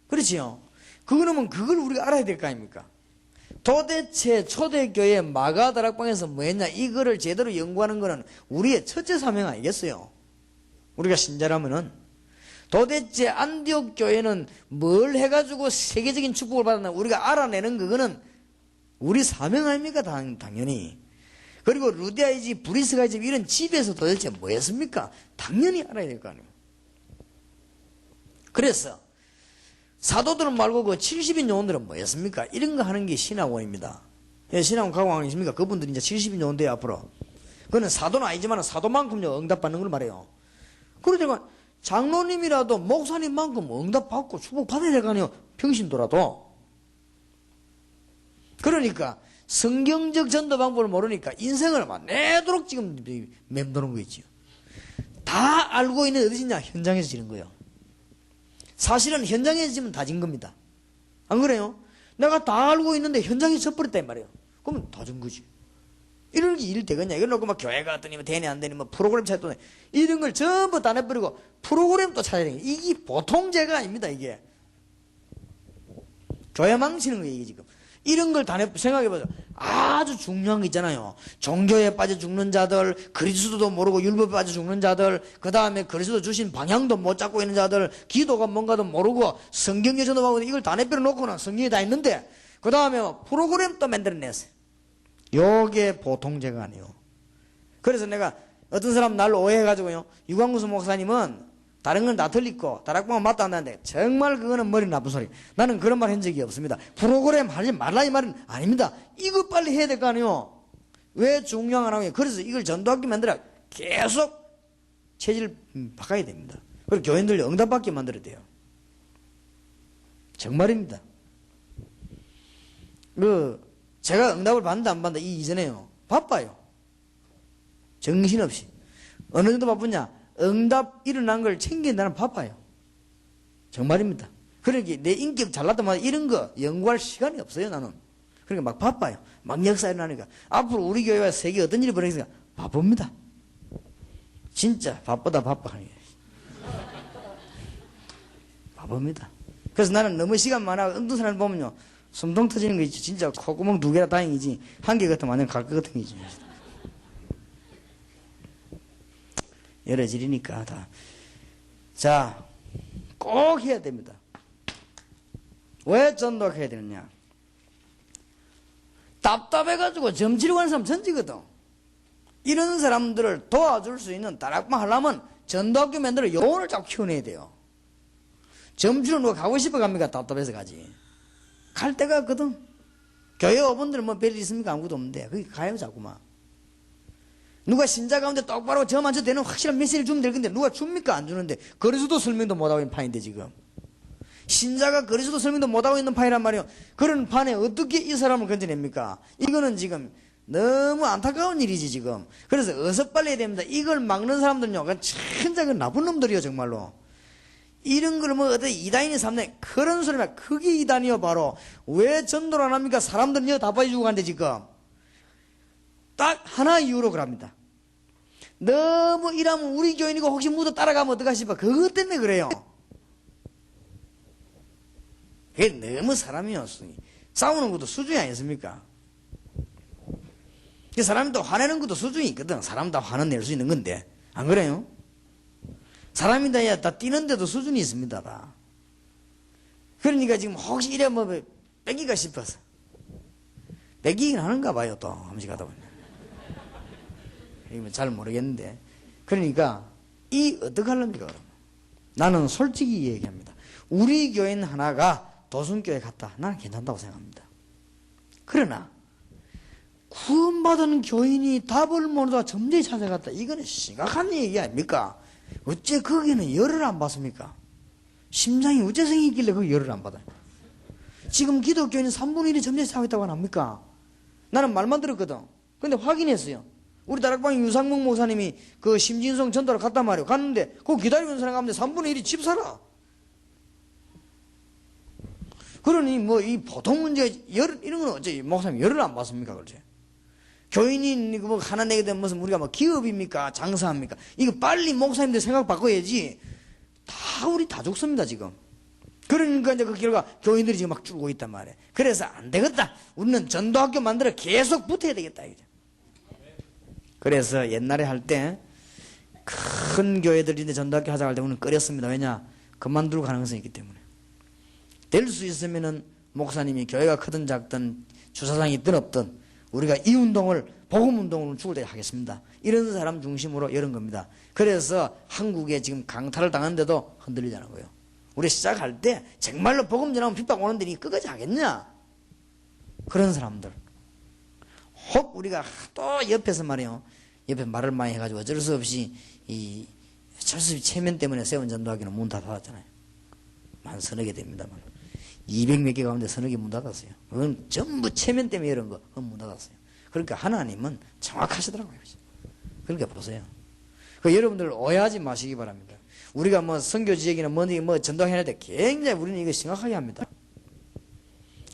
그렇지요? 그러면 그걸 우리가 알아야 될 거 아닙니까? 도대체 초대교회 마가다락방에서 뭐 했냐, 이거를 제대로 연구하는 거는 우리의 첫째 사명 아니겠어요? 우리가 신자라면은 도대체 안디옥 교회는 뭘 해가지고 세계적인 축복을 받았나 우리가 알아내는 그거는 우리 사명 아닙니까? 당연히. 그리고 루디아의 집, 브리스가의 집 이런 집에서 도대체 뭐 했습니까? 당연히 알아야 될 거 아니에요. 그래서 사도들은 말고 그 70인 요원들은 뭐 했습니까? 이런 거 하는 게 신학원입니다. 신학원 가고왕 있습니까? 그분들이 이제 70인 요원돼요, 앞으로. 그거는 사도는 아니지만 사도만큼요 응답받는 걸 말해요. 그러니까 장로님이라도 목사님만큼 응답받고 축복받아야 될 거 아니에요, 평신도라도. 그러니까 성경적 전도 방법을 모르니까 인생을 막 내도록 지금 맴도는 거 있지요. 다 알고 있는 어디지냐? 현장에서 지는 거예요. 사실은 현장에서 지면 다 진 겁니다. 안 그래요? 내가 다 알고 있는데 현장에서 져버렸다 이 말이에요. 그러면 다 진 거지. 이럴 일 되겠냐? 이걸 놓고 막 교회 갔더니 뭐 되니 안 되니 뭐 프로그램 찾더니 이런 걸 전부 다 내버리고 프로그램 또 찾아야 되는 거예요. 이게 보통 죄가 아닙니다, 이게. 교회 망치는 거예요, 이게 지금. 이런 걸 다 생각해보죠. 아주 중요한 거 있잖아요. 종교에 빠져 죽는 자들, 그리스도도 모르고 율법에 빠져 죽는 자들, 그 다음에 그리스도 주신 방향도 못 잡고 있는 자들, 기도가 뭔가도 모르고 성경에 전도하고 이걸 다 내버려 놓고는 성경에 다 있는데 그 다음에 프로그램 또 만들어냈어요. 요게 보통 죄가 아니에요. 그래서 내가 어떤 사람 날 오해해가지고요, 유광구수 목사님은 다른 건 다 틀리고 다락방은 맞다 한다는데 정말 그거는 머리 나쁜 소리. 나는 그런 말 한 적이 없습니다. 프로그램 하지 말라 이 말은 아닙니다. 이거 빨리 해야 될 거 아니에요. 왜 중요한 거냐면 그래서 이걸 전도학교 만들어 계속 체질 바꿔야 됩니다. 그리고 교인들 응답받게 만들어야 돼요. 정말입니다. 제가 응답을 받는다 안 받는다 이 이전에요 바빠요. 정신없이. 어느 정도 바쁘냐? 응답 일어난 걸 챙긴다는 바빠요. 정말입니다. 그러니까 내 인격 잘났다만 이런 거 연구할 시간이 없어요, 나는. 그러니까 막 바빠요. 막 역사 일어나니까. 앞으로 우리 교회와 세계 어떤 일이 벌어지니까 바쁩니다. 진짜 바쁘다 바빠 하는 게. 바쁩니다. 그래서 나는 너무 시간 많아 어떤 사람을 보면요. 숨통 터지는 거 있지. 진짜 콧구멍 2개라 다행이지. 1개 같으면 완전 갈 것 같은 게 있지. 여러 질이니까 다. 자, 꼭 해야 됩니다. 왜 전도해야 되느냐? 답답해가지고 점치려고 하는 사람 전지거든. 이런 사람들을 도와줄 수 있는 다락방 하려면 전도학교 만들어 영혼을 쫙 키워내야 돼요. 점치러 누가 가고 싶어 갑니까? 답답해서 가지. 갈 데가 없거든. 교회 어분들은 뭐 별일 있습니까? 아무것도 없는데 거기 가요 자꾸만. 누가 신자 가운데 똑바로 저만 저 되는 확실한 메시지를 주면 될 건데 누가 줍니까? 안 주는데 그리스도 설명도 못하고 있는 판인데 지금. 신자가 그리스도 설명도 못하고 있는 판이란 말이에요. 그런 판에 어떻게 이 사람을 건져냅니까? 이거는 지금 너무 안타까운 일이지 지금. 그래서 어서 빨리 해야 됩니다. 이걸 막는 사람들은요 천자 그 나쁜 놈들이요 정말로. 이런 걸 뭐 어디 이단이니 삼단이 그런 소리만 그게 이단이요 바로. 왜 전도를 안 합니까? 사람들은요 다 빠져주고 가는데 지금 딱 하나 이유로 그럽니다. 너무 일하면 우리 교인이고 혹시 묻어 따라가면 어떡하시봐. 그것 때문에 그래요. 그게 너무 사람이요 싸우는 것도 수준이 아니었습니까? 그 사람이 또 화내는 것도 수준이 있거든. 사람 다 화는 낼 수 있는 건데 안 그래요? 사람이 다 뛰는데도 수준이 있습니다. 다. 그러니까 지금 혹시 이래 뭐 뺏기가 싶어서 뺏기긴 하는가 봐요. 또 한 번씩 가다 보면 이건 잘 모르겠는데 그러니까 이 어떻게 하렵니까? 나는 솔직히 얘기합니다. 우리 교인 하나가 도순교회 갔다. 나는 괜찮다고 생각합니다. 그러나 구원받은 교인이 답을 모르다가 점쟁이 찾아갔다. 이거는 심각한 얘기 아닙니까? 어째 거기는 열을 안 받습니까? 심장이 우째성이 있길래 그 열을 안 받아요. 지금 기독교인은 3분의 1이 점쟁이 찾아갔다고 안 합니까? 나는 말만 들었거든. 근데 확인했어요. 우리 다락방 유상목 목사님이 그 심진성 전도를 갔단 말이에요. 갔는데 그 기다리고 있는 사람 가운데 3분의 1이 집 살아. 그러니 뭐 이 보통 문제 이런 건 어째 목사님 열을 안 받습니까? 그렇지? 교인이 뭐 하나 내게 되면 무슨 우리가 뭐 기업입니까? 장사합니까? 이거 빨리 목사님들 생각 바꿔야지. 다 우리 다 죽습니다 지금. 그러니까 이제 그 결과 교인들이 지금 막 줄고 있단 말이에요. 그래서 안 되겠다. 우리는 전도학교 만들어 계속 붙어야 되겠다 이거죠. 그래서 옛날에 할 때 큰 교회들인데 전도학교 하자고 할 때 우리는 꺼렸습니다. 왜냐? 그만두고 가능성이 있기 때문에. 될 수 있으면은 목사님이 교회가 크든 작든 주사장이 있든 없든 우리가 이 운동을 복음 운동으로 죽을 때 하겠습니다. 이런 사람 중심으로 열은 겁니다. 그래서 한국에 지금 강탈을 당하는데도 흔들리지 않은 거예요. 우리 시작할 때 정말로 복음 전하면 핍박 오는데 니 끝까지 하겠냐? 그런 사람들. 혹 우리가 또 옆에서 말이에요. 옆에 말을 많이 해가지고 어쩔 수 없이 체면 때문에 세운 전도하기는 문 다 닫았잖아요. 한 서너 개 됩니다만 200몇 개 가운데 서너 개 문 닫았어요. 그건 전부 체면 때문에 이런 거 그건 문 닫았어요. 그러니까 하나님은 정확하시더라고요. 그러니까 보세요. 그 여러분들 오해하지 마시기 바랍니다. 우리가 뭐 선교 지역이나 뭐 전도해야 될 때 굉장히 우리는 이거 심각하게 합니다.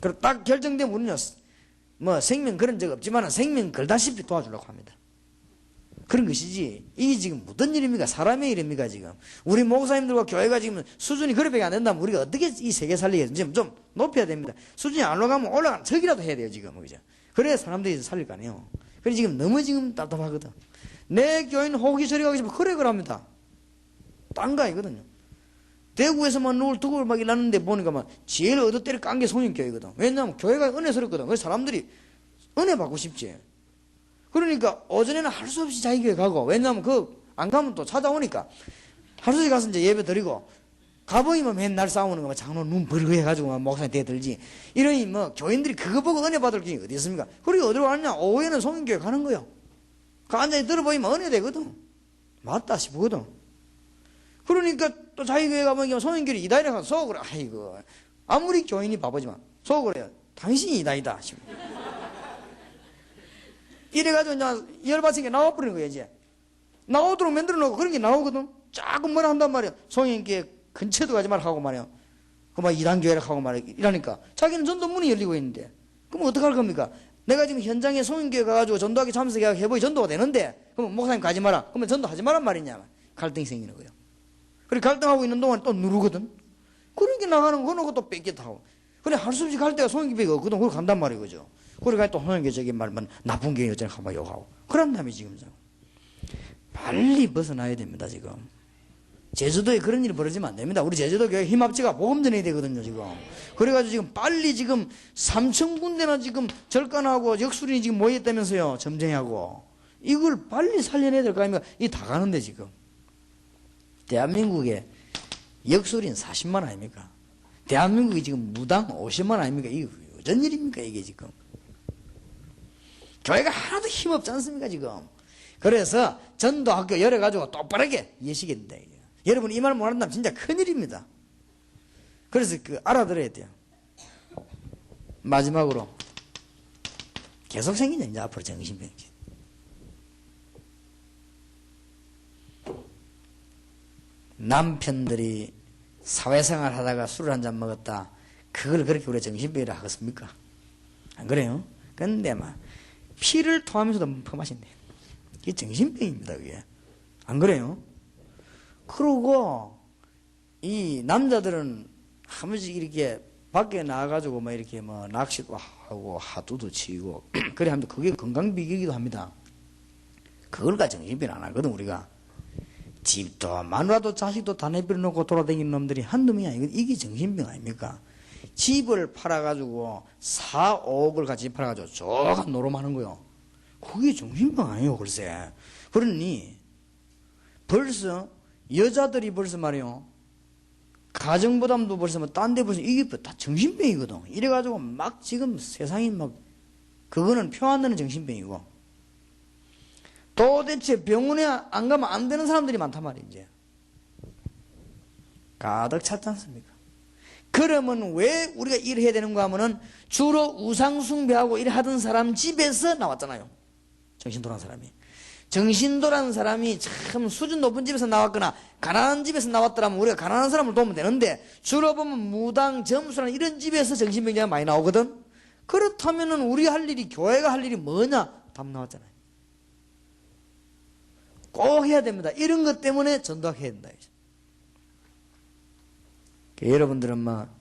그리고 딱 결정되면 우리는 뭐 생명 그런 적 없지만 생명 걸다시피 도와주려고 합니다. 그런 것이지 이게 지금 무슨 일입니까? 사람의 일입니까 지금? 우리 목사님들과 교회가 지금 수준이 그렇게밖에 안 된다면 우리가 어떻게 이 세계 살리겠는지 좀 높여야 됩니다. 수준이 안 올라가면 올라가는 척이라도 해야 돼요 지금. 그죠? 그래야 사람들이 살릴 거 아니에요. 그래 지금 너무 지금 답답하거든. 내 교인 호기 저리 가기 싶으면 그래 그럽니다. 딴 거 아니거든요. 대구에서만 누굴 두고 막 일하는데 보니까 막 제일 얻어때려 깐 게 송영교회거든. 왜냐하면 교회가 은혜스럽거든. 그래서 사람들이 은혜 받고 싶지. 그러니까 오전에는 할 수 없이 자기 교회 가고 왜냐하면 안 가면 또 찾아오니까 할 수 없이 가서 이제 예배 드리고 가보이면 맨날 싸우는 거 장로 눈 벌거 해가지고 목사님 대들지. 이러니 뭐 교인들이 그거 보고 은혜 받을 게 어디 있습니까? 그리고 어디로 가느냐? 오후에는 송영교회 가는 거요. 그 앉아서 들어보이면 은혜 되거든. 맞다 싶거든. 그러니까 또 자기 교회 가면 송영교회 이다이라 가서 속으로 아이고 아무리 교인이 바보지만 속으로 해요. 당신이 이다이다 싶어. 이래가지고 이제 열받은 게 나와버리는 거야 이제. 나오도록 만들어 놓고 그런 게 나오거든. 자꾸 뭐라 한단 말이야. 송영교회 근처도 가지 말라고 하고 말이야. 그 막 이단교회라고 하고 말이야. 이러니까 자기는 전도 문이 열리고 있는데 그럼 어떡할 겁니까? 내가 지금 현장에 송인교회 가가지고 전도하기 참석해보이 전도가 되는데, 그럼 목사님 가지 마라. 그러면 전도하지 마란 말이냐. 갈등이 생기는 거예요. 그리고 갈등하고 있는 동안 또 누르거든. 그렇게 나가는 거, 그거 또 뺏겠다고. 그래, 할 수 없이 갈 때가 송인교회가 없거든. 그걸 간단 말이에요. 그죠? 그러니까 또 송인교회적인 말만 나쁜 게 어쩌나 한번 욕하고. 그런 다음에 지금 빨리 벗어나야 됩니다, 지금. 제주도에 그런 일이 벌어지면 안 됩니다. 우리 제주도 교회 힘합치가 보험 전해야 되거든요, 지금. 그래가지고 지금 빨리 지금 3,000군데나 지금 절간하고 역술인이 지금 모였다면서요, 점쟁이하고. 이걸 빨리 살려내야 될 거 아닙니까? 이 다 가는데, 지금. 대한민국에 역술인 40만 아닙니까? 대한민국이 지금 무당 50만 아닙니까? 이게 어쩐 일입니까, 이게 지금? 교회가 하나도 힘없지 않습니까, 지금? 그래서 전도학교 열어가지고 똑바르게 예식해야 된다. 여러분 이 말 못한다면 진짜 큰일입니다. 그래서 알아들어야 돼요. 마지막으로 계속 생기냐 이제 앞으로 정신병이. 남편들이 사회생활 하다가 술을 한 잔 먹었다. 그걸 그렇게 우리가 정신병이라 하겠습니까? 안 그래요? 근데 막 피를 토하면서도 퍼마신대. 이게 정신병입니다, 그게. 안 그래요? 그러고, 이 남자들은 한 번씩 이렇게 밖에 나가가지고 막 이렇게 뭐 낚시도 하고 하두도 치고, 그래 하면 그게 건강비기기도 합니다. 그걸 가 정신병 안 하거든, 우리가. 집도, 마누라도 자식도 다 내버려놓고 돌아다니는 놈들이 한두 명이 아니거든. 이게 정신병 아닙니까? 집을 팔아가지고 4, 5억을 같이 팔아가지고 저가 노름하는 거요. 그게 정신병 아니에요, 글쎄. 그러니, 벌써, 여자들이 벌써 말이요. 가정부담도 벌써 뭐, 딴 데 벌써, 이게 다 정신병이거든. 이래가지고 막 지금 세상이 막, 그거는 표 안 되는 정신병이고. 도대체 병원에 안 가면 안 되는 사람들이 많단 말이에요, 이제. 가득 찼지 않습니까? 그러면 왜 우리가 일을 해야 되는가 하면은 주로 우상숭배하고 일 하던 사람 집에서 나왔잖아요. 정신도란 사람이. 정신도란 사람이 참 수준 높은 집에서 나왔거나 가난한 집에서 나왔더라면 우리가 가난한 사람을 도우면 되는데 주로 보면 무당, 점수란 이런 집에서 정신병자가 많이 나오거든. 그렇다면은 우리 할 일이, 교회가 할 일이 뭐냐? 답 나왔잖아요. 꼭 해야 됩니다. 이런 것 때문에 전도해야 된다. 여러분들은 막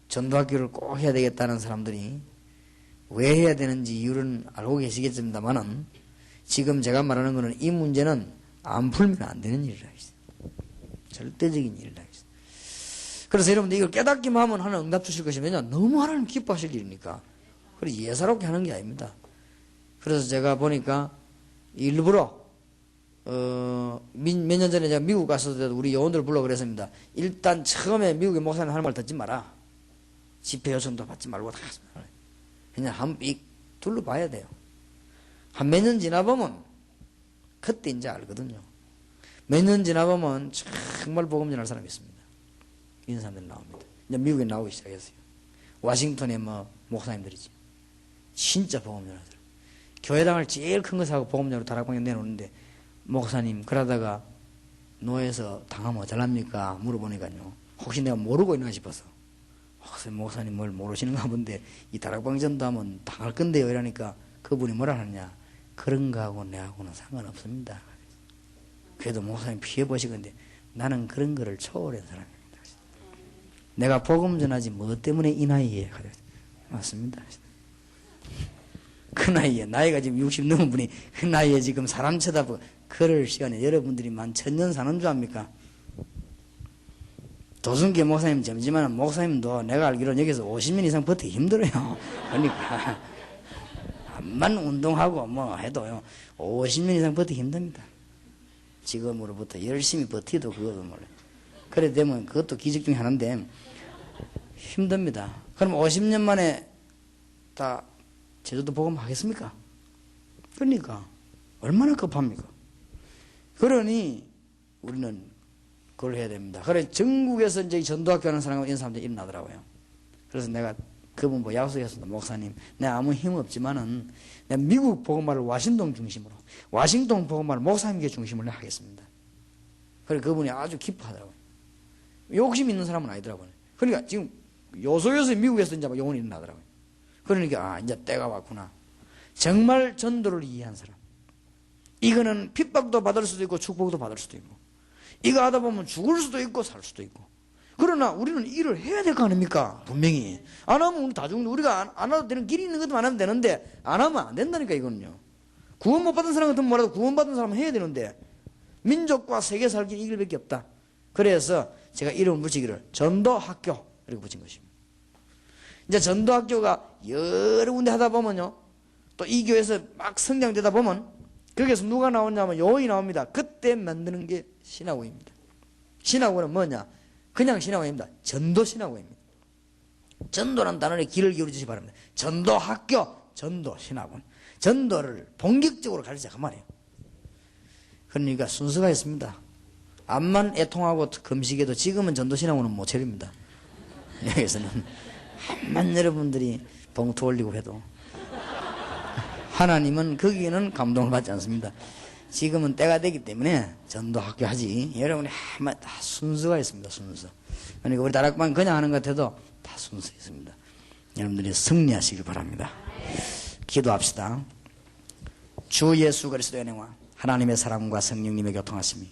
전도학교를 꼭 해야 되겠다는 사람들이 왜 해야 되는지 이유는 알고 계시겠습니다만은 지금 제가 말하는 것은 이 문제는 안 풀면 안 되는 일이라 했어요. 절대적인 일이라 했어요. 그래서 여러분들 이걸 깨닫기만 하면 하나님 응답 주실 것이면요. 너무 하나님 기뻐하실 일이니까. 그래서 예사롭게 하는 게 아닙니다. 그래서 제가 보니까 일부러 몇 년 전에 제가 미국 갔을 때도 우리 요원들 불러 그랬습니다. 일단 처음에 미국의 목사님 하는 말 듣지 마라. 집회 요청도 받지 말고 다 그냥 한번 둘러봐야 돼요. 한 몇 년 지나보면 그때 이제 알거든요. 몇 년 지나보면 정말 복음 전할 사람이 있습니다. 이런 사람들이 나옵니다. 이제 미국에 나오기 시작했어요. 워싱턴에 뭐 목사님들이지. 진짜 복음 전할 사람. 교회당을 제일 큰 거 사고 복음 전으로 다락방에 내놓는데 목사님 그러다가 노예에서 당하면 어쩌랍니까? 물어보니까요. 혹시 내가 모르고 있나 싶어서 목사님 뭘 모르시는가 본데 이 다락방전도 하면 당할 건데요 이러니까 그분이 뭐라 하느냐. 그런 거하고 내하고는 상관없습니다. 그래도 목사님 피해보시건데 나는 그런 거를 초월한 사람입니다. 내가 복음 전하지 뭐 때문에 이 나이에 맞습니다. 그 나이에 나이가 지금 60 넘은 분이 그 나이에 지금 사람 쳐다보고 그럴 시간에 여러분들이 만 1000년 사는 줄 압니까? 도순계 목사님 점지만 목사님도 내가 알기로는 여기서 50년 이상 버티기 힘들어요. 그러니까 한만 운동하고 뭐 해도요 50년 이상 버티기 힘듭니다. 지금으로부터 열심히 버티도 그것도 몰라요. 그래 되면 그것도 기적 중에 하나인데 힘듭니다. 그럼 50년 만에 다 제주도 복음 하겠습니까? 그러니까 얼마나 급합니까? 그러니 우리는 그걸 해야 됩니다. 그래 전국에서 이제 전도학교 하는 사람과 이런 사람들이 일어나더라고요. 그래서 내가 그분 뭐 약속했습니다. 목사님, 내가 아무 힘 없지만은 내가 미국 복음화를 와싱ton 중심으로, 와싱ton 복음화를 목사님께 중심으로 하겠습니다. 그래 그분이 아주 기뻐하더라고요. 욕심 있는 사람은 아니더라고요. 그러니까 지금 요소요소 미국에서 이제 영혼이 일어나더라고요. 그러니까 이제 때가 왔구나. 정말 전도를 이해한 사람. 이거는 핍박도 받을 수도 있고 축복도 받을 수도 있고, 이거 하다 보면 죽을 수도 있고 살 수도 있고. 그러나 우리는 일을 해야 될 거 아닙니까? 분명히. 안 하면 우리 다 죽는데, 우리가 안 해도 되는 길이 있는 것도 안 하면 되는데 안 하면 안 된다니까. 이거는요, 구원 못 받은 사람 같으면 뭐라도 구원 받은 사람은 해야 되는데, 민족과 세계 살기 이 길밖에 없다. 그래서 제가 이름을 붙이기를 전도학교 이렇게 붙인 것입니다. 이제 전도학교가 여러 군데 하다 보면요, 또 이 교회에서 막 성장되다 보면 거기에서 누가 나오냐면 요인이 나옵니다. 그때 만드는 게 신학원입니다. 신학원은 뭐냐? 그냥 신학원입니다. 전도신학원입니다. 전도라는 단어에 귀를 기울이시기 바랍니다. 전도학교, 전도신학원. 전도를 본격적으로 가르치자 그 말이에요. 그러니까 순서가 있습니다. 암만 애통하고 금식해도 지금은 전도신학원은 모처리입니다. 여기서는 암만 여러분들이 봉투 올리고 해도 하나님은 거기에는 감동을 받지 않습니다. 지금은 때가 되기 때문에 전도학교 하지. 여러분이 다 순서가 있습니다. 순서. 그러니까 우리 다락방 그냥 하는 것 같아도 다 순서 있습니다. 여러분들이 승리하시길 바랍니다. 기도합시다. 주 예수 그리스도의 은혜와 하나님의 사랑과 성령님의 교통하심이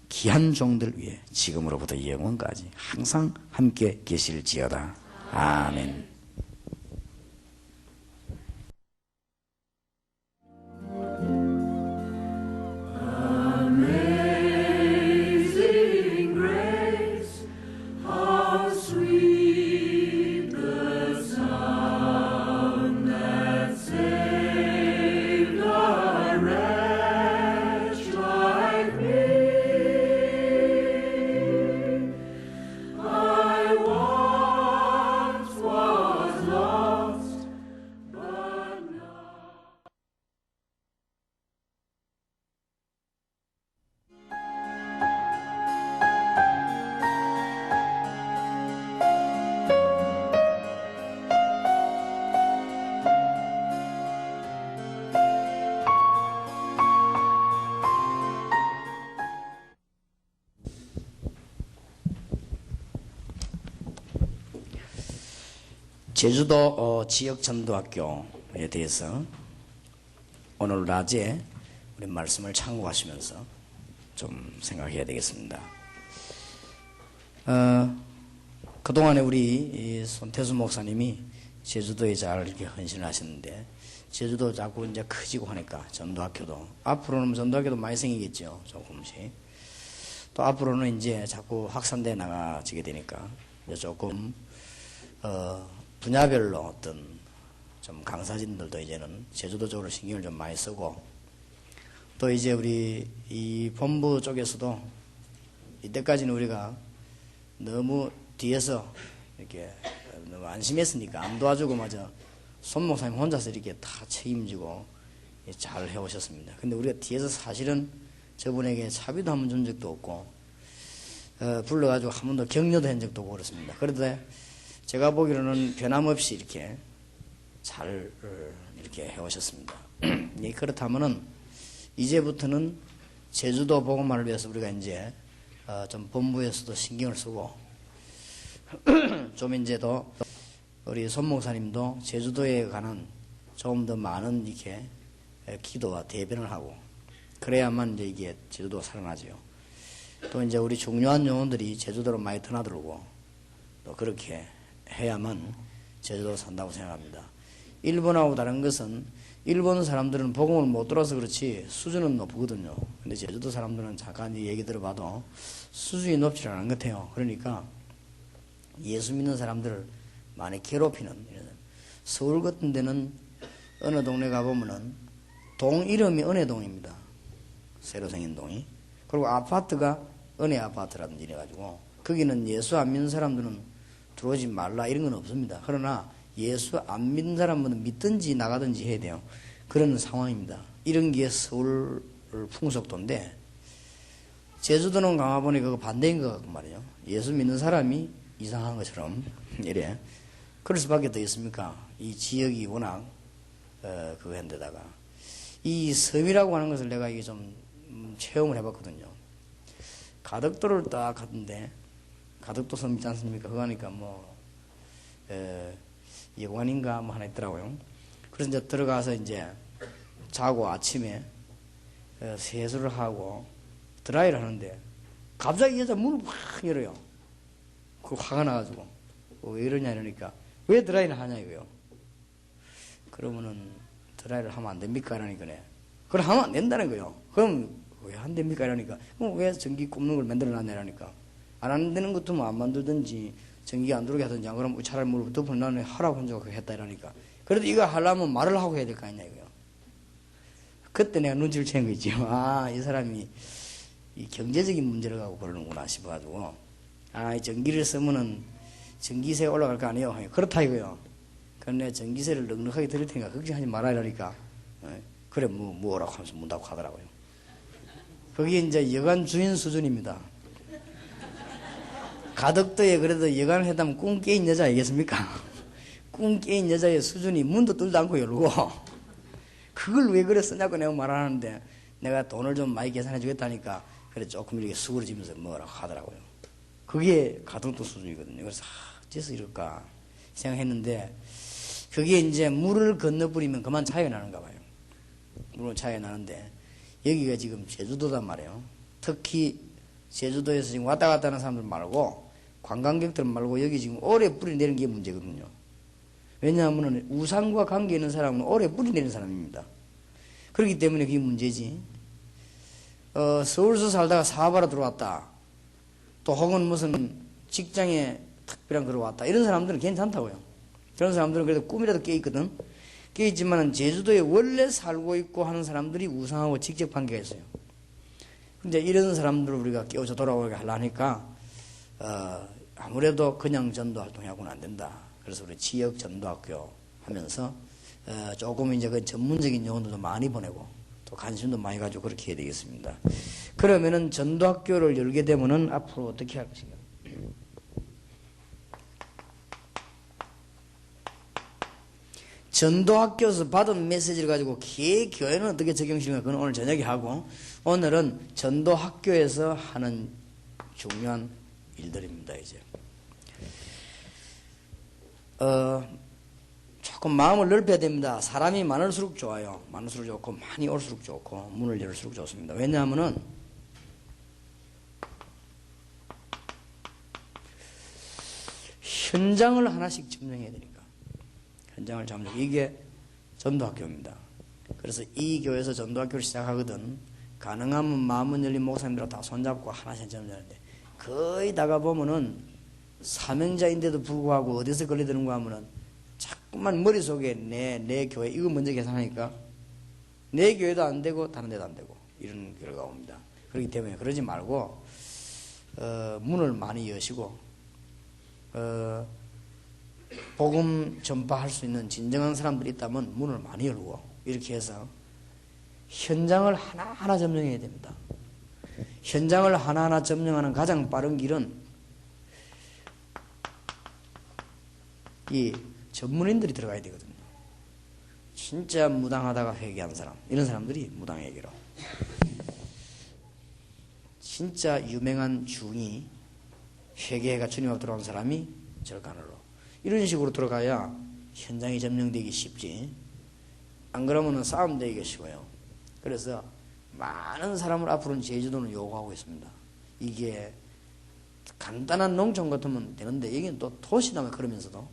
귀한 종들 위해 지금으로부터 영원까지 항상 함께 계실지어다. 아멘. 제주도 지역전도학교에 대해서 오늘 낮에 우리 말씀을 참고하시면서 좀 생각해야 되겠습니다. 그동안에 우리 손태수 목사님이 제주도에 잘 이렇게 헌신을 하셨는데, 제주도 자꾸 이제 커지고 하니까 전도학교도 앞으로는 전도학교도 많이 생기겠죠. 조금씩. 또 앞으로는 이제 자꾸 확산돼 나가지게 되니까 이제 조금 분야별로 어떤 좀 강사진들도 이제는 제주도 쪽으로 신경을 좀 많이 쓰고, 또 이제 우리 이 본부 쪽에서도 이때까지는 우리가 너무 뒤에서 이렇게 너무 안심했으니까 안 도와주고 마저 손 목사님 혼자서 이렇게 다 책임지고 잘 해오셨습니다. 근데 우리가 뒤에서 사실은 저분에게 차비도 한 번 준 적도 없고, 불러가지고 한 번도 격려도 한 적도 없고 그렇습니다. 그런데 제가 보기로는 변함없이 이렇게 잘 이렇게 해오셨습니다. 그렇다면은 이제부터는 제주도 복음화를 위해서 우리가 이제 좀 본부에서도 신경을 쓰고 좀 이제 더 우리 손 목사님도 제주도에 관한 조금 더 많은 이렇게 기도와 대변을 하고, 그래야만 이제 이게 제주도가 살아나죠. 또 이제 우리 중요한 영혼들이 제주도로 많이 드나들고 또 그렇게 해야만 제주도가 산다고 생각합니다. 일본하고 다른 것은 일본 사람들은 복음을 못 들어서 그렇지 수준은 높거든요. 근데 제주도 사람들은 잠깐 얘기 들어봐도 수준이 높지 않은 것 같아요. 그러니까 예수 믿는 사람들을 많이 괴롭히는, 서울 같은 데는 어느 동네 가보면은 동 이름이 은혜동입니다. 새로 생긴 동이. 그리고 아파트가 은혜 아파트라든지 이래가지고 거기는 예수 안 믿는 사람들은 들어오지 말라 이런 건 없습니다. 그러나 예수 안 믿는 사람은 믿든지 나가든지 해야 돼요. 그런 상황입니다. 이런 게 서울 풍속도인데, 제주도는 가보니 그거 반대인 것 같고 말이에요. 예수 믿는 사람이 이상한 것처럼 이래. 그럴 수밖에 더 있습니까? 이 지역이 워낙 그거 한데다가 이 섬이라고 하는 것을 내가 이게 좀 체험을 해봤거든요. 가덕도를 딱 갔는데, 가덕도 섬 있지 않습니까? 그거 하니까 뭐 여관인가 뭐 하나 있더라고요. 그래서 이제 들어가서 이제 자고 아침에 세수를 하고 드라이를 하는데 갑자기 여자 문을 확 열어요. 그 화가 나가지고 왜 이러냐 이러니까 왜 드라이를 하냐 이거요. 그러면은 드라이를 하면 안 됩니까? 이러니까네. 그럼 하면 안 된다는 거예요. 그럼 왜 안 됩니까? 이러니까 그럼 왜 전기 꼽는 걸 만들어 놨냐 이러니까 안 되는 것도 뭐 안 만들든지 전기가 안 들어오게 하든지 안 그러면 차라리 물을 덮어놔는 하라고 혼자 했다 이러니까 그래도 이거 하려면 말을 하고 해야 될 거 아니냐 이거요. 그때 내가 눈치를 챈 거 있지. 아, 이 사람이 이 경제적인 문제를 갖고 그러는구나 싶어가지고 이 전기를 쓰면은 전기세가 올라갈 거 아니에요. 그렇다 이거요. 그런데 전기세를 넉넉하게 드릴 테니까 걱정하지 말아 이러니까 그래 뭐라고 하면서 문 닫고 하더라고요. 그게 이제 여관 주인 수준입니다. 가덕도에 그래도 여관을 했다면 꿈 깨인 여자 아니겠습니까? 꿈 깨인 여자의 수준이 문도 뚫도 않고 열고 그걸 왜 그래 쓰냐고 내가 말하는데 내가 돈을 좀 많이 계산해 주겠다니까 그래 조금 이렇게 수그러지면서 뭐라고 하더라고요. 그게 가덕도 수준이거든요. 그래서 어째서 이럴까 생각했는데 그게 이제 물을 건너버리면 그만 차이가 나는가 봐요. 물은 차이가 나는데 여기가 지금 제주도단 말이에요. 특히 제주도에서 지금 왔다 갔다 하는 사람들 말고 관광객들 말고 여기 지금 오래 뿌리 내리는 게 문제거든요. 왜냐하면 우산과 관계 있는 사람은 오래 뿌리 내리는 사람입니다. 그렇기 때문에 그게 문제지. 서울서 살다가 사업하러 들어왔다. 또 혹은 무슨 직장에 특별한 그러 왔다. 이런 사람들은 괜찮다고요. 그런 사람들은 그래도 꿈이라도 깨있거든. 깨있지만 제주도에 원래 살고 있고 하는 사람들이 우상하고 직접 관계가 있어요. 근데 이런 사람들을 우리가 깨워서 돌아오게 하려니까 아무래도 그냥 전도 활동하고는 안 된다. 그래서 우리 지역 전도학교 하면서 조금 이제 그 전문적인 용어들도 많이 보내고 또 관심도 많이 가지고 그렇게 해야 되겠습니다. 그러면은 전도학교를 열게 되면은 앞으로 어떻게 할 것인가? 전도학교에서 받은 메시지를 가지고 교회는 어떻게 적용시키는가 그건 오늘 저녁에 하고 오늘은 전도학교에서 하는 중요한 일들입니다. 이제 조금 마음을 넓혀야 됩니다. 사람이 많을수록 좋아요. 많을수록 좋고 많이 올수록 좋고 문을 열수록 좋습니다. 왜냐하면은 현장을 하나씩 점령해야 되니까. 현장을 점령. 이게 전도학교입니다. 그래서 이 교회에서 전도학교를 시작하거든 가능하면 마음은 열린 목사님들하고 다 손잡고 하나씩 점령하는데 거의 다가 보면은 사명자인데도 불구하고 어디서 걸려드는가 하면은 자꾸만 머릿속에 내 교회 이거 먼저 계산하니까 내 교회도 안 되고 다른 데도 안 되고 이런 결과가 옵니다. 그렇기 때문에 그러지 말고 문을 많이 여시고 복음 전파할 수 있는 진정한 사람들이 있다면 문을 많이 열고 이렇게 해서 현장을 하나하나 점령해야 됩니다. 현장을 하나하나 점령하는 가장 빠른 길은 이 전문인들이 들어가야 되거든요. 진짜 무당하다가 회개한 사람 이런 사람들이 무당회개로 진짜 유명한 중이 회개가 주님 앞에 들어온 사람이 절간으로 이런 식으로 들어가야 현장이 점령되기 쉽지. 안 그러면은 싸움 되기가 쉬워요. 그래서 많은 사람을 앞으로는 제주도는 요구하고 있습니다. 이게 간단한 농촌 같으면 되는데 여기는 또 도시다 그러면서도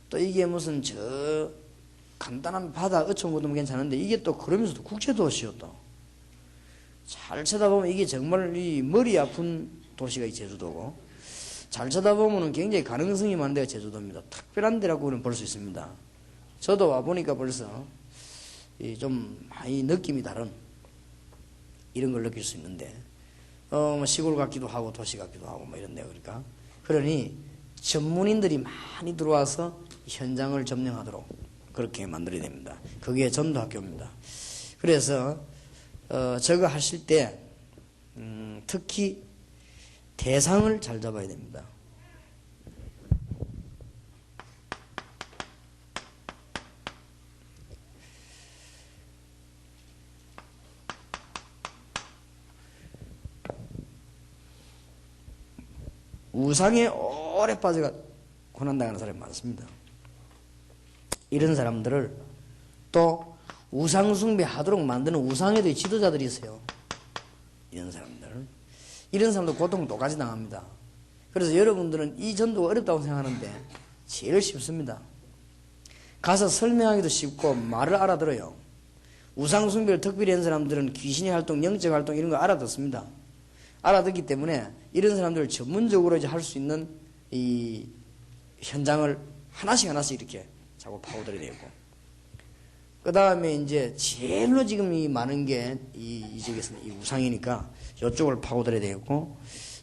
또 이게 무슨 저 간단한 바다 어촌 같으면 괜찮은데 이게 또 그러면서도 국제도시요 또. 잘 쳐다보면 이게 정말 이 머리 아픈 도시가 이 제주도고 잘 쳐다보면 굉장히 가능성이 많은 데가 제주도입니다. 특별한 데라고는 볼 수 있습니다. 저도 와보니까 벌써 좀 많이 느낌이 다른 이런 걸 느낄 수 있는데 시골 같기도 하고 도시 같기도 하고 뭐 이런 데가 그러니까 그러니 전문인들이 많이 들어와서 현장을 점령하도록 그렇게 만들어야 됩니다. 그게 전도학교입니다. 그래서 저거 하실 때 특히 대상을 잘 잡아야 됩니다. 우상에 오래 빠져가 고난당하는 사람이 많습니다. 이런 사람들을 또 우상숭배하도록 만드는 우상에도 지도자들이 있어요. 이런 사람들 고통 똑같이 당합니다. 그래서 여러분들은 이 전도가 어렵다고 생각하는데 제일 쉽습니다. 가서 설명하기도 쉽고 말을 알아들어요. 우상숭배를 특별히 한 사람들은 귀신의 활동, 영적 활동 이런 거 알아듣습니다. 알아듣기 때문에 이런 사람들을 전문적으로 이제 할 수 있는 이 현장을 하나씩 이렇게 자꾸 파고들어야 되고, 그 다음에 이제 제일로 지금 이 많은 게 이쪽에서는 이 우상이니까 이쪽을 파고들어야 되고,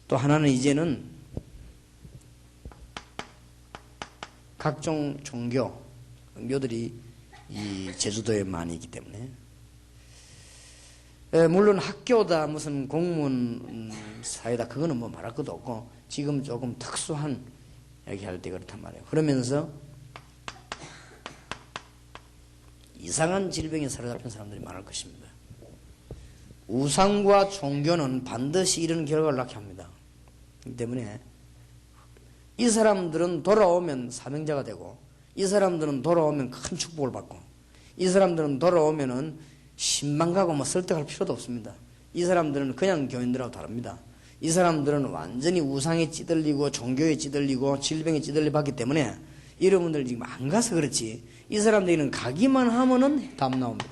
또 하나는 이제는 각종 종교들이 이 제주도에 많이 있기 때문에, 물론 학교다 무슨 공무원 사회다 그거는 뭐 말할 것도 없고, 지금 조금 특수한 얘기할 때 그렇단 말이에요. 그러면서 이상한 질병에 사로잡힌 사람들이 많을 것입니다. 우상과 종교는 반드시 이런 결과를 낳게 합니다. 그렇기 때문에 이 사람들은 돌아오면 사명자가 되고, 이 사람들은 돌아오면 큰 축복을 받고, 이 사람들은 돌아오면은 신방 가고 뭐 설득할 필요도 없습니다. 이 사람들은 그냥 교인들하고 다릅니다. 이 사람들은 완전히 우상에 찌들리고 종교에 찌들리고 질병에 찌들려봤기 때문에 여러분들 지금 안 가서 그렇지, 이 사람들은 가기만 하면은 답 나옵니다.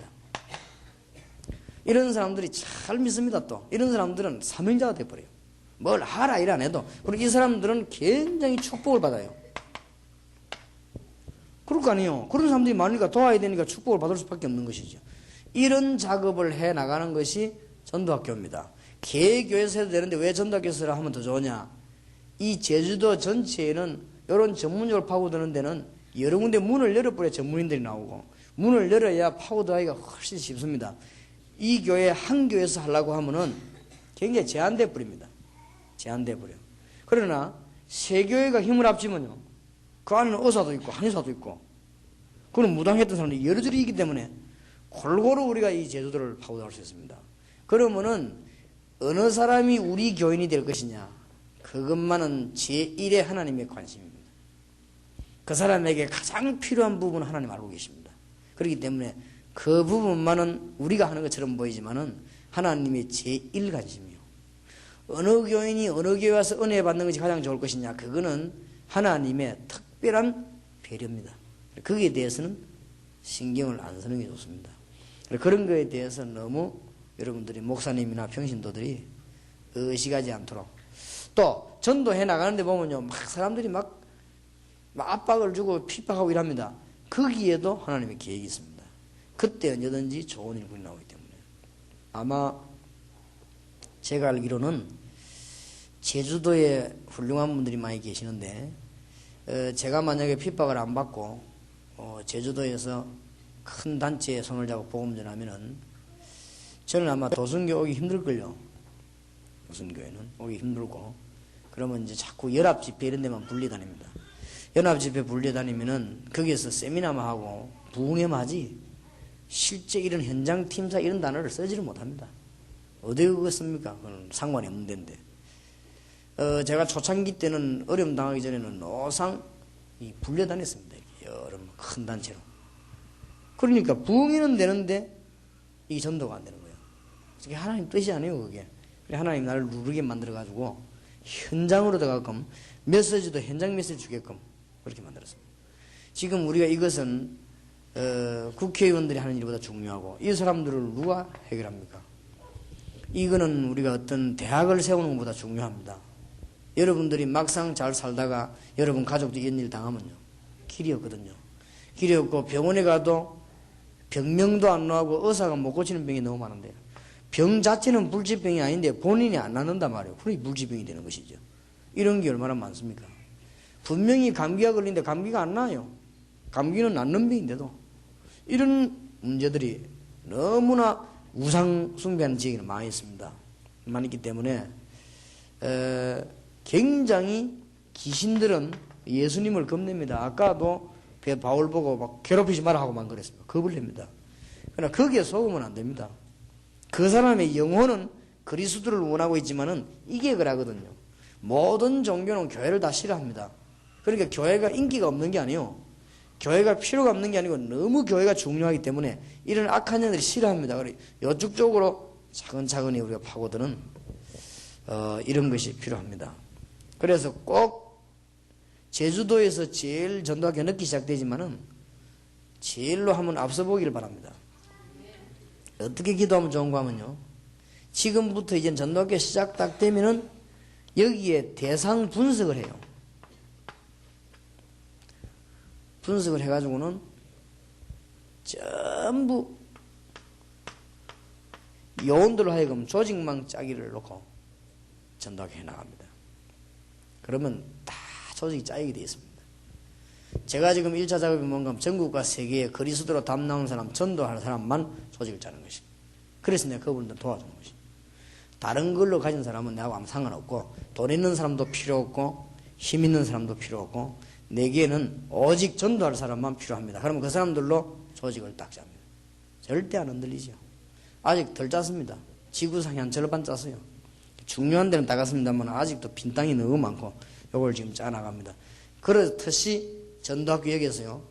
이런 사람들이 잘 믿습니다. 또 이런 사람들은 사명자가 돼버려요. 뭘 하라 일 안 해도. 그리고 이 사람들은 굉장히 축복을 받아요. 그럴 거 아니에요. 그런 사람들이 많으니까 도와야 되니까 축복을 받을 수밖에 없는 것이죠. 이런 작업을 해 나가는 것이 전도학교입니다. 개교에서 해도 되는데 왜 전도학교에서 하면 더 좋으냐? 이 제주도 전체에는 이런 전문적으로 파고드는 데는 여러 군데 문을 열어버려야 전문인들이 나오고, 문을 열어야 파고들기가 훨씬 쉽습니다. 이 교회 한 교회에서 하려고 하면은 굉장히 제한돼 버립니다. 제한돼 버려. 그러나 세 교회가 힘을 합치면요, 그 안에는 의사도 있고 한의사도 있고 그런 무당했던 사람들이 여러저리 있기 때문에 골고루 우리가 이 제주도를 파고들 수 있습니다. 그러면은 어느 사람이 우리 교인이 될 것이냐, 그것만은 제1의 하나님의 관심입니다. 그 사람에게 가장 필요한 부분은 하나님 알고 계십니다. 그렇기 때문에 그 부분만은 우리가 하는 것처럼 보이지만은 하나님의 제1 관심이요. 어느 교인이 어느 교회 와서 은혜 받는 것이 가장 좋을 것이냐, 그거는 하나님의 특별한 배려입니다. 거기에 대해서는 신경을 안 쓰는 게 좋습니다. 그런 거에 대해서 너무 여러분들이 목사님이나 평신도들이 의식하지 않도록, 또 전도해 나가는데 보면요, 막 사람들이 막 압박을 주고 핍박하고 이랍니다. 거기에도 하나님의 계획이 있습니다. 그때 언제든지 좋은 일꾼이 나오기 때문에. 아마 제가 알기로는 제주도에 훌륭한 분들이 많이 계시는데, 제가 만약에 핍박을 안 받고 제주도에서 큰 단체에 손을 잡고 복음 전하면은 저는 아마 도순교 오기 힘들걸요. 도순교회는 오기 힘들고, 그러면 이제 자꾸 연합집회 이런 데만 불려다닙니다. 연합집회 불려다니면은 거기에서 세미나만 하고 부흥회만 하지 실제 이런 현장 팀사 이런 단어를 쓰지를 못합니다. 어디에 그거 씁니까? 그건 상관이 없는 데인데. 제가 초창기 때는 어려움 당하기 전에는 노상 불려다녔습니다. 여러 큰 단체로. 그러니까 부흥회는 되는데 이게 전도가 안 되는 거예요. 그게 하나님 뜻이 아니에요, 그게. 하나님 나를 누르게 만들어가지고 현장으로 들어가게끔, 메시지도 현장 메시지 주게끔 그렇게 만들었습니다. 지금 우리가 이것은 국회의원들이 하는 일보다 중요하고, 이 사람들을 누가 해결합니까? 이거는 우리가 어떤 대학을 세우는 것보다 중요합니다. 여러분들이 막상 잘 살다가 여러분 가족도 이런 일 당하면요, 길이 없거든요. 길이 없고 병원에 가도 병명도 안 나오고 의사가 못 고치는 병이 너무 많은데, 병 자체는 불치병이 아닌데 본인이 안 낫는단 말이에요. 그러니 불치병이 되는 것이죠. 이런 게 얼마나 많습니까? 분명히 감기가 걸리는데 감기가 안 나요. 감기는 낫는 병인데도. 이런 문제들이 너무나 우상 숭배하는 지역에는 많이 있습니다. 많이 있기 때문에 굉장히 귀신들은 예수님을 겁냅니다. 아까도 바울 보고 막 괴롭히지 마라 하고 만 그랬습니다. 겁을 냅니다. 그러나 거기에 속으면 안 됩니다. 그 사람의 영혼은 그리스도를 원하고 있지만은 이게 그러거든요. 모든 종교는 교회를 다 싫어합니다. 그러니까 교회가 인기가 없는 게 아니에요. 교회가 필요가 없는 게 아니고 너무 교회가 중요하기 때문에 이런 악한 년들이 싫어합니다. 그래 이쪽 쪽으로 차근차근히 우리가 파고드는 이런 것이 필요합니다. 그래서 꼭 제주도에서 제일 전도가 늦게 시작되지만은 제일로 한번 앞서 보기를 바랍니다. 어떻게 기도하면 좋은가 하면요. 지금부터 이제 전도학교 시작 딱 되면은 여기에 대상 분석을 해요. 분석을 해가지고는 전부 요원들로 하여금 조직망 짜기를 놓고 전도하게 해나갑니다. 그러면 다 조직이 짜이게 되어 있습니다. 제가 지금 1차 작업이 뭔가 하면 전국과 세계에 그리스도로 답 나온 사람, 전도하는 사람만 조직을 짜는 것입니다. 그래서 내가 그분들 도와주는 것입니다. 다른 걸로 가진 사람은 내하고 아무 상관없고 돈 있는 사람도 필요 없고 힘 있는 사람도 필요 없고 내게는 오직 전도할 사람만 필요합니다. 그러면 그 사람들로 조직을 딱 짭니다. 절대 안 흔들리죠. 아직 덜 짰습니다. 지구상에 한 절반 짰어요. 중요한 데는 다 갔습니다만 아직도 빈 땅이 너무 많고 요걸 지금 짜나갑니다. 그렇듯이 전도학교 여기에서요.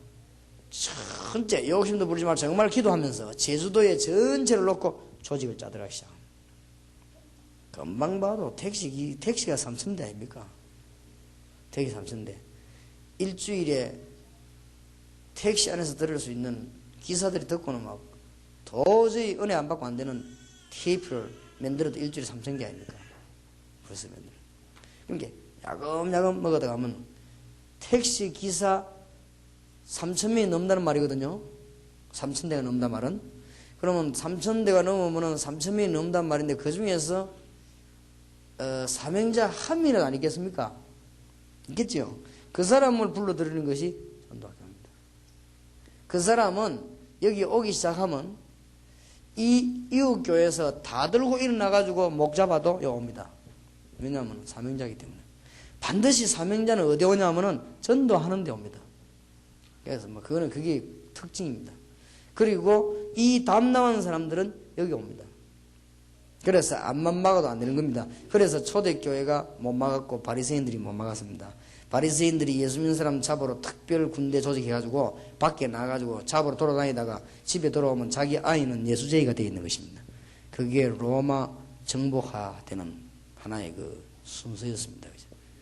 전체 욕심도 부리지 말고 정말 기도하면서 제주도의 전체를 놓고 조직을 짜들어가기 시작합니다. 금방 봐도 택시가 3,000대 아닙니까? 택시 3,000대. 일주일에 택시 안에서 들을 수 있는 기사들이 듣고는 막 도저히 은혜 안 받고 안 되는 테이프를 만들어도 일주일에 3,000개 아닙니까? 벌써 만들어. 그러니까 야금야금 먹어다 가면 택시 기사 3,000명이 넘는다는 말이거든요. 3,000대가 넘는단 말은. 그러면 3,000대가 넘으면 3,000명이 넘는단 말인데 그 중에서 사명자 한 명이라도 아니겠습니까? 있겠죠. 그 사람을 불러들이는 것이 전도학교입니다. 그 사람은 여기 오기 시작하면 이 이웃교회에서 다 들고 일어나가지고 목 잡아도 여기 옵니다. 왜냐하면 사명자이기 때문에. 반드시 사명자는 어디 오냐면은 전도하는 데 옵니다. 그래서 그게 특징입니다. 그리고 이 담 나온 사람들은 여기 옵니다. 그래서 앞만 막아도 안 되는 겁니다. 그래서 초대교회가 못 막았고 바리새인들이 못 막았습니다. 바리새인들이 예수 믿는 사람 잡으러 특별 군대 조직해가지고 밖에 나가가지고 잡으러 돌아다니다가 집에 돌아오면 자기 아이는 예수제의가 되어 있는 것입니다. 그게 로마 정복화되는 하나의 그 순서였습니다.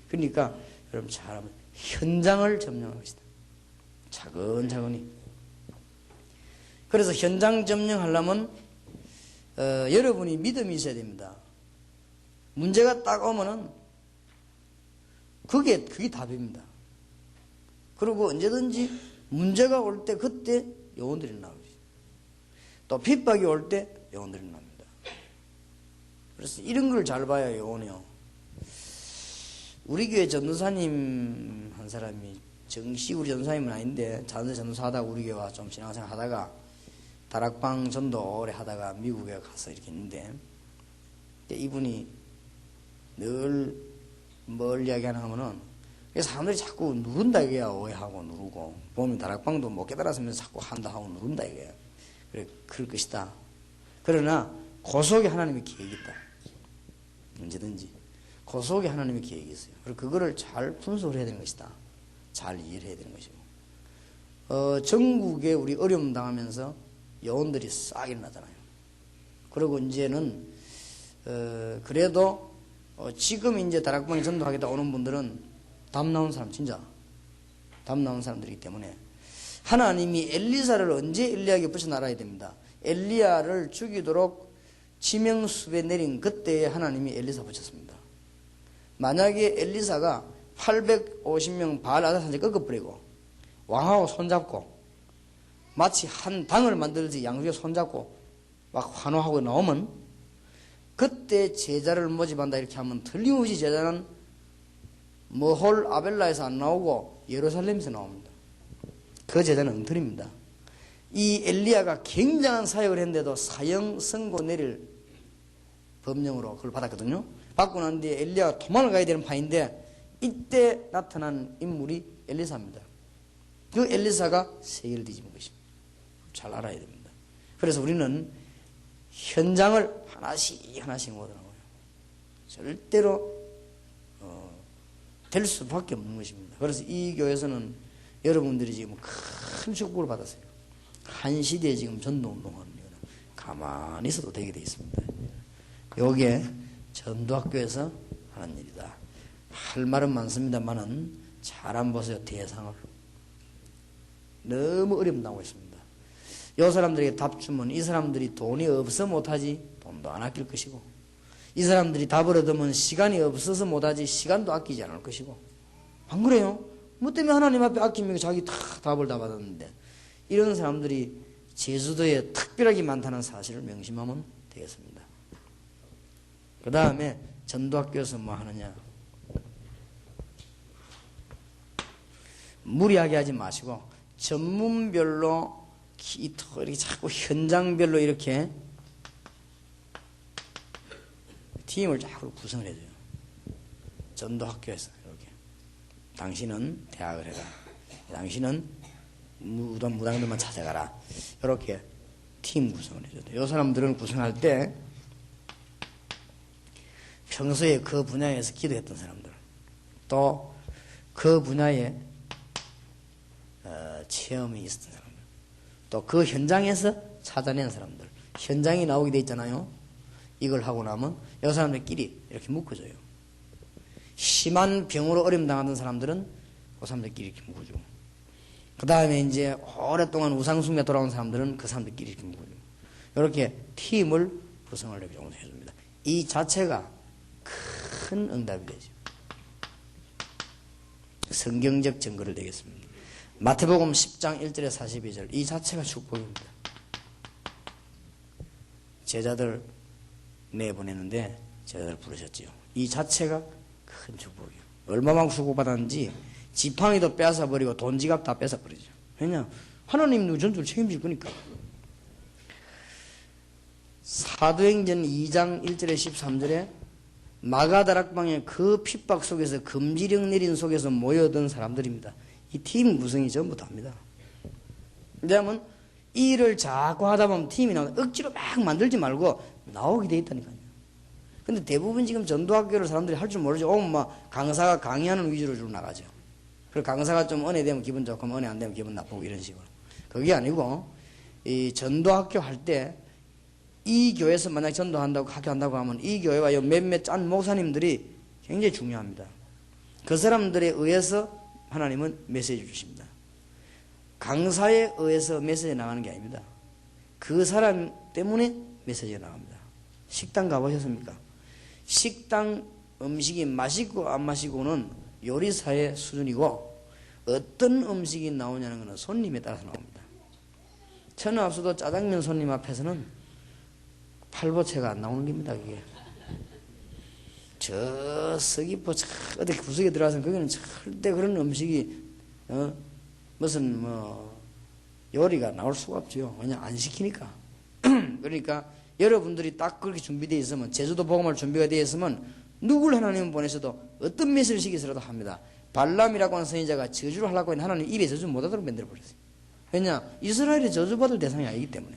그러니까 여러분 잘하면 현장을 점령하는 것이다. 차근차근히. 그래서 현장 점령하려면 여러분이 믿음이 있어야 됩니다. 문제가 딱 오면은 그게 답입니다. 그리고 언제든지 문제가 올 때 그때 요원들이 나오죠. 또 핍박이 올 때 요원들이 나옵니다. 그래서 이런 걸 잘 봐야 요원이요. 우리 교회 전도사님 한 사람이 정식 우리 전도사님은 아닌데 자연스 전도사 하다가 우리 교회와 좀 신앙생활 하다가 다락방 전도 오래 하다가 미국에 가서 이렇게 있는데 이분이 늘 뭘 이야기하나 하면은 사람들이 자꾸 누른다 이게야. 오해하고 누르고 보면 다락방도 못 깨달았으면서 자꾸 한다 하고 누른다 이게야. 그래 그럴 것이다. 그러나 그 속에 하나님의 계획이 있다. 언제든지 그 속에 하나님의 계획이 있어요. 그리고 그거를 잘 분석을 해야 되는 것이다. 잘 이해를 해야 되는 것이고 전국에 우리 어려움 당하면서 요원들이 싹 일어나잖아요. 그리고 이제는 그래도 지금 이제 다락방에 전도하겠다 오는 분들은 답 나온 사람, 진짜 답 나온 사람들이기 때문에 하나님이 엘리사를 언제 엘리야에게 붙여 놔야 됩니다. 엘리야를 죽이도록 지명수배 내린 그때에 하나님이 엘리사 붙였습니다. 만약에 엘리사가 850명 바알 아사산지 꺾어버리고 왕하고 손잡고 마치 한 당을 만들지 양쪽에 손잡고 막 환호하고 나오면 그때 제자를 모집한다 이렇게 하면 틀림없이 제자는 머홀 아벨라에서 안 나오고 예루살렘에서 나옵니다. 그 제자는 엉터리입니다. 이 엘리야가 굉장한 사역을 했는데도 사형 선고 내릴 법령으로 그걸 받았거든요. 받고 난 뒤에 엘리야가 도망을 가야 되는 판인데 이때 나타난 인물이 엘리사입니다. 그 엘리사가 세계를 뒤집은 것입니다. 잘 알아야 됩니다. 그래서 우리는 현장을 하나씩 오더라고요. 절대로 될 수밖에 없는 것입니다. 그래서 이 교회에서는 여러분들이 지금 큰 축복을 받았어요. 한 시대에 지금 전도운동하는 이유는 가만히 있어도 되게 돼 있습니다. 요게 전도학교에서 하는 일이다. 할 말은 많습니다만은 잘 안 보세요. 대상을. 너무 어려움 나오고 있습니다. 요 사람들에게 답 주면 이 사람들이 돈이 없어 못하지 돈도 안 아낄 것이고, 이 사람들이 답을 얻으면 시간이 없어서 못하지 시간도 아끼지 않을 것이고. 안 그래요? 뭐 때문에 하나님 앞에 아끼면 자기 다 답을 다 받았는데. 이런 사람들이 제주도에 특별하게 많다는 사실을 명심하면 되겠습니다. 그 다음에 전도학교에서 뭐 하느냐, 무리하게 하지 마시고 전문별로 이렇게 자꾸 현장별로 이렇게 팀을 자꾸 구성을 해줘요. 전도학교에서 이렇게 당신은 대학을 해라, 당신은 무당들만 찾아가라, 이렇게 팀 구성을 해줘요. 이 사람들은 구성할 때 평소에 그 분야에서 기도했던 사람들, 또 그 분야에 체험이 있었던 사람들, 또 그 현장에서 찾아낸 사람들, 현장이 나오게 돼 있잖아요. 이걸 하고 나면 이 사람들끼리 이렇게 묶어줘요. 심한 병으로 어려움 당하던 사람들은 그 사람들끼리 이렇게 묶어주고, 그 다음에 이제 오랫동안 우상숭배 돌아온 사람들은 그 사람들끼리 이렇게 묶어주고, 이렇게 팀을 구성을 해줍니다. 이 자체가 큰 응답이 되죠. 성경적 증거를 내겠습니다. 마태복음 10장 1절에 42절, 이 자체가 축복입니다. 제자들 내보내는데 제자들 부르셨지요. 이 자체가 큰 축복이에요. 얼마만큼 축복받았는지 지팡이도 뺏어버리고 돈 지갑 다 뺏어버리죠. 왜냐? 하나님도 전투를 책임질 거니까. 사도행전 2장 1절에 13절에 마가다락방의 그 핍박 속에서 금지령 내린 속에서 모여든 사람들입니다. 이 팀 구성이 전부 다입니다. 왜냐하면 이 일을 자꾸 하다 보면 팀이 나오고, 억지로 막 만들지 말고 나오게 돼 있다니까요. 근데 대부분 지금 전도학교를 사람들이 할 줄 모르죠. 오면 막 강사가 강의하는 위주로 주로 나가죠. 그리고 강사가 좀 은혜 되면 기분 좋고 은혜 안 되면 기분 나쁘고 이런 식으로. 그게 아니고 이 전도학교 할 때 이 교회에서 만약 전도한다고 학교한다고 하면 이 교회와 몇몇 짠 목사님들이 굉장히 중요합니다. 그 사람들에 의해서 하나님은 메시지 주십니다. 강사에 의해서 메시지 나가는 게 아닙니다. 그 사람 때문에 메시지가 나갑니다. 식당 가보셨습니까? 식당 음식이 맛있고 안 맛있고는 요리사의 수준이고, 어떤 음식이 나오냐는 것은 손님에 따라서 나옵니다. 천하업소도 짜장면 손님 앞에서는 팔보채가 안 나오는 겁니다. 그게 저 서귀포 어디 구석에 들어가서 거기는 절대 그런 음식이 무슨 요리가 나올 수가 없죠. 왜냐, 안 시키니까. 그러니까 여러분들이 딱 그렇게 준비되어 있으면, 제주도 복음할 준비가 되어 있으면 누굴 하나님 보내셔도 어떤 메시지를 시키서라도 합니다. 발람이라고 하는 선지자가 저주를 하려고 했는데 하나님 입에 저주 못하도록 만들어버렸어요. 왜냐, 이스라엘이 저주받을 대상이 아니기 때문에.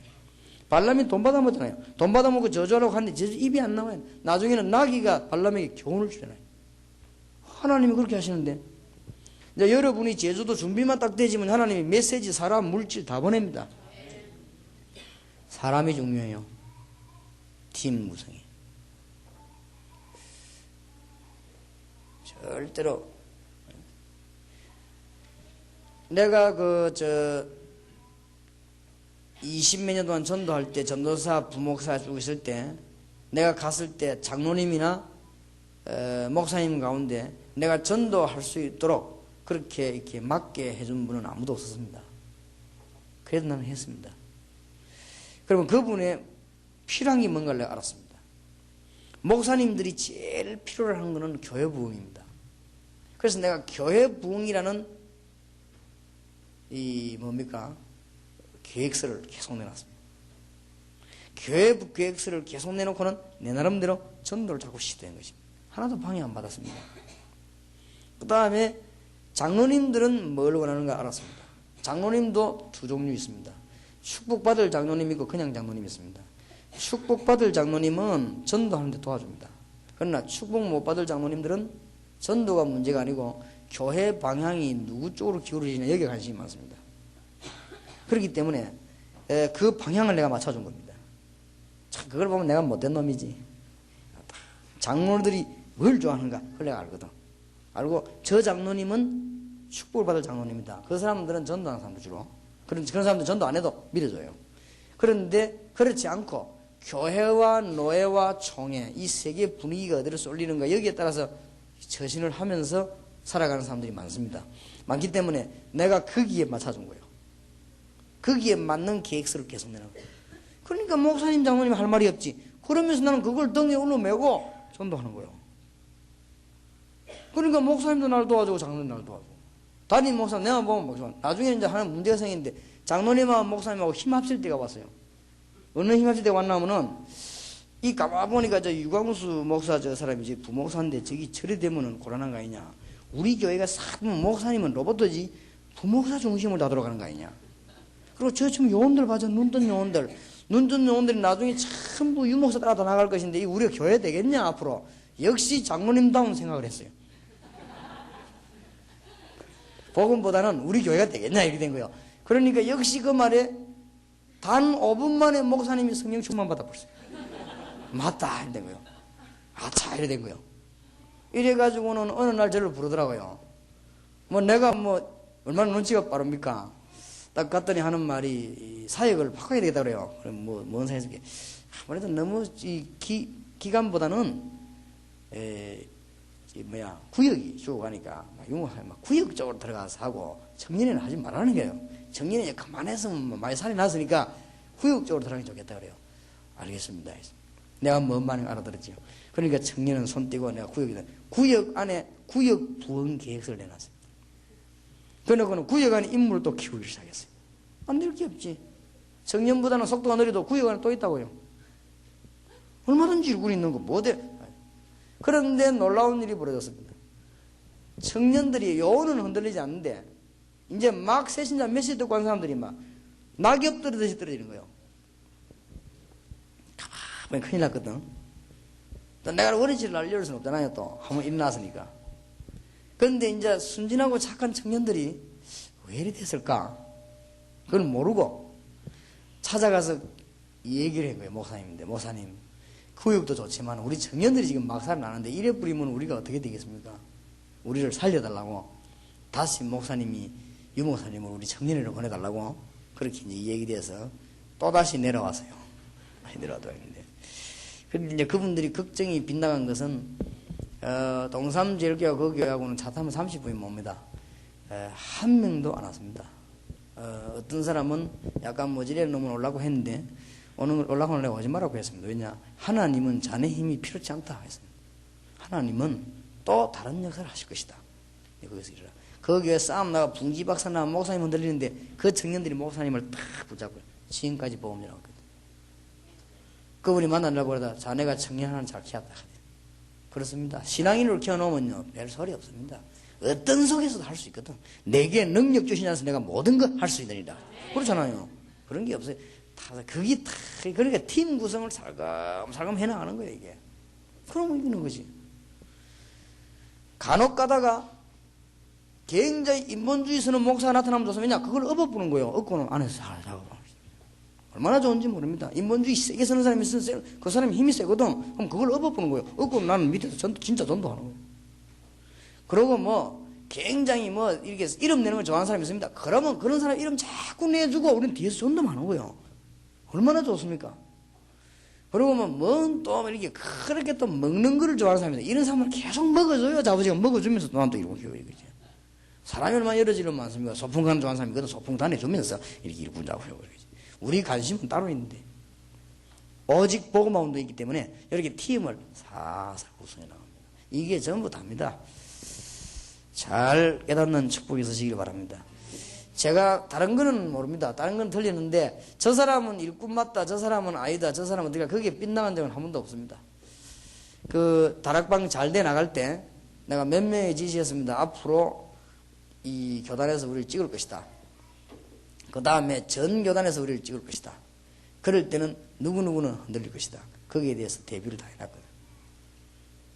발람이 돈 받아먹잖아요. 돈 받아먹고 저주하려고 하는데 저주 입이 안 나와요. 나중에는 나귀가 발람에게 교훈을 주잖아요. 하나님이 그렇게 하시는데, 이제 여러분이 제주도 준비만 딱 되지면 하나님이 메시지, 사람, 물질 다 보냅니다. 사람이 중요해요. 팀 구성이. 절대로. 내가 20몇 년 동안 전도할 때, 전도사, 부목사 쭉 있을 때, 내가 갔을 때 장로님이나 목사님 가운데 내가 전도할 수 있도록 그렇게 이렇게 맞게 해준 분은 아무도 없었습니다. 그래도 나는 했습니다. 그러면 그분의 필요한 게 뭔가를 내가 알았습니다. 목사님들이 제일 필요로 하는 것은 교회 부흥입니다. 그래서 내가 교회 부흥이라는 계획서를 계속 내놨습니다. 교회 계획서를 계속 내놓고는 내 나름대로 전도를 자꾸 시도한 것입니다. 하나도 방해 안 받았습니다. 그 다음에 장로님들은 뭘 원하는가 알았습니다. 장로님도 두 종류 있습니다. 축복받을 장로님 있고 그냥 장로님 있습니다. 축복받을 장로님은 전도하는 데 도와줍니다. 그러나 축복 못 받을 장로님들은 전도가 문제가 아니고 교회 방향이 누구 쪽으로 기울어지냐 여기에 관심이 많습니다. 그렇기 때문에 그 방향을 내가 맞춰준 겁니다. 참 그걸 보면 내가 못된 놈이지. 장로들이 뭘 좋아하는가 그걸 내가 알거든. 알고 저 장로님은 축복을 받을 장로님이다. 그 사람들은 전도하는 사람들 주로. 그런 사람들 전도 안 해도 믿어줘요. 그런데 그렇지 않고 교회와 노예와 총회 이 세 개의 분위기가 어디로 쏠리는가 여기에 따라서 처신을 하면서 살아가는 사람들이 많습니다. 많기 때문에 내가 거기에 맞춰준 거예요. 거기에 맞는 계획서를 계속 내는 거예요. 그러니까 목사님 장로님 할 말이 없지. 그러면서 나는 그걸 등에 올라매고 전도하는 거예요. 그러니까 목사님도 날 도와주고 장로님도 날 도와주고 담임 목사 내가 보면 목사 나중에 이제 하는 문제가 생기는데 장로님하고 목사님하고 힘 합칠 때가 왔어요. 어느 힘 합칠 때가 왔냐면은 이 가만 보니까 저 유광수 목사 저 사람이 이제 부목사인데 저기 저래 되면은 곤란한 거 아니냐. 우리 교회가 싹 목사님은 로봇이지 부목사 중심으로 다 돌아가는 거 아니냐. 그리고 저 지금 요원들 봐줘. 눈뜬 요원들이 나중에 전부 유목사 따라 다 나갈 것인데 이 우리가 교회 되겠냐 앞으로. 역시 장로님다운 생각을 했어요. 복음보다는 우리 교회가 되겠냐 이렇게 된 거예요. 그러니까 역시 그 말에 단 5분 만에 목사님이 성령 충만 받아버렸어요. 맞다 이래 된 거예요. 아차 이래 된 거예요. 이래가지고는 어느 날 저를 부르더라고요. 뭐 내가 뭐 얼마나 눈치가 빠릅니까? 딱 갔더니 하는 말이 사역을 바꿔야 되겠다 그래요. 그럼 뭔 사역이 아무래도 너무 이 기간보다는 구역이 죽어가니까 막 구역 쪽으로 들어가서 하고 청년에는 하지 말라는 거예요. 청년이 가만했으면 많이 살이 났으니까 구역 쪽으로 들어가기 좋겠다 그래요. 알겠습니다. 내가 뭔 말인지 알아들었죠. 그러니까 청년은 손 떼고 내가 구역 안에 구역 부흥 계획서를 내놨어요. 그러고는 구역 안에 인물을 또 키우기 시작했어요. 안 될 게 없지. 청년보다는 속도가 느려도 구역 안에 또 있다고요. 얼마든지 일꾼이 있는 거 뭐대. 그런데 놀라운 일이 벌어졌습니다. 청년들이 요원은 흔들리지 않는데 이제 막 새신자 메시지 듣고 한 사람들이 막 낙엽 떨어지듯이 떨어지는 거예요. 가만히 큰일 났거든. 또 내가 원위치를 알려줄 수는 없잖아요. 또 한번 일어났으니까. 그런데 이제 순진하고 착한 청년들이 왜 이리 됐을까? 그걸 모르고 찾아가서 얘기를 한 거예요. 목사님인데 목사님 구역도 좋지만 우리 청년들이 지금 막 살아나는데 이래 뿌리면 우리가 어떻게 되겠습니까? 우리를 살려달라고 다시 목사님이 유 목사님을 우리 청년회로 보내달라고 그렇게 이제 얘기돼서 또다시 내려왔어요. 많이 내려와도 했는데 그런데 이제 그분들이 걱정이 빗나간 것은 동삼제일교회 그 교회하고는 차 타면 30분이 멉니다. 한 명도 안 왔습니다. 어떤 사람은 약간 모질에 너무 올라고 했는데 오늘 올라가는 내가 오지 말라고 했습니다. 왜냐? 하나님은 자네 힘이 필요치 않다 했습니다. 하나님은 또 다른 역사를 하실 것이다. 거기서 일어나. 그 교회 싸움 나가 붕지박사 나 목사님 흔들리는데 그 청년들이 목사님을 탁 붙잡고 지금까지 보험이 나왔거든. 그분이 만나려고 그러다 자네가 청년 하나는 잘 키웠다. 그렇습니다. 신앙인을 키워놓으면요 별 소리 없습니다. 어떤 속에서도 할 수 있거든. 내게 능력 주시지 않아서 내가 모든 걸 할 수 있느니라. 그렇잖아요. 그런 게 없어요. 그게 다 그러니까 팀 구성을 살금 해나가는 거예요 이게. 그러면 이기는 거지. 간혹 가다가 굉장히 인본주의 쓰는 목사가 나타나면 좋습니다. 그걸 업어보는 거예요. 업고는 안에서 잘 작업하고 얼마나 좋은지 모릅니다. 인본주의 세게 쓰는 사람이 있으면 그 사람이 힘이 세거든. 그럼 그걸 업어보는 거예요. 업고는 나는 밑에서 진짜 전도하는 거예요. 그러고 뭐 굉장히 뭐 이렇게 이름 내는 걸 좋아하는 사람이 있습니다. 그러면 그런 사람 이름 자꾸 내주고 우리는 뒤에서 전도만 하는 거예요. 얼마나 좋습니까? 그리고 또 이렇게 그렇게 또 먹는 거를 좋아하는 사람입니다. 이런 사람을 계속 먹어줘요. 자부지가 먹어주면서 나도 이러고 키우고 이거지. 사람이 얼마나 여러 지름 많습니까? 소풍 가는 좋아하는 사람이거든. 소풍 다녀주면서 이렇게 일꾼 자고 이러고 이러지. 우리 관심은 따로 있는데 오직 복음마음도 있기 때문에 이렇게 팀을 살살 구성해 나갑니다. 이게 전부 답니다. 잘 깨닫는 축복이 있으시길 바랍니다. 제가 다른 거는 모릅니다. 다른 건 틀리는데 저 사람은 일꾼 맞다, 저 사람은 아니다, 저 사람은 어디가 거기에 빗나간 적은 한 번도 없습니다. 그 다락방 잘 돼 나갈 때 내가 몇 명의 지시했습니다. 앞으로 이 교단에서 우리를 찍을 것이다. 그 다음에 전 교단에서 우리를 찍을 것이다. 그럴 때는 누구누구는 흔들릴 것이다. 거기에 대해서 대비를 다 해놨거든.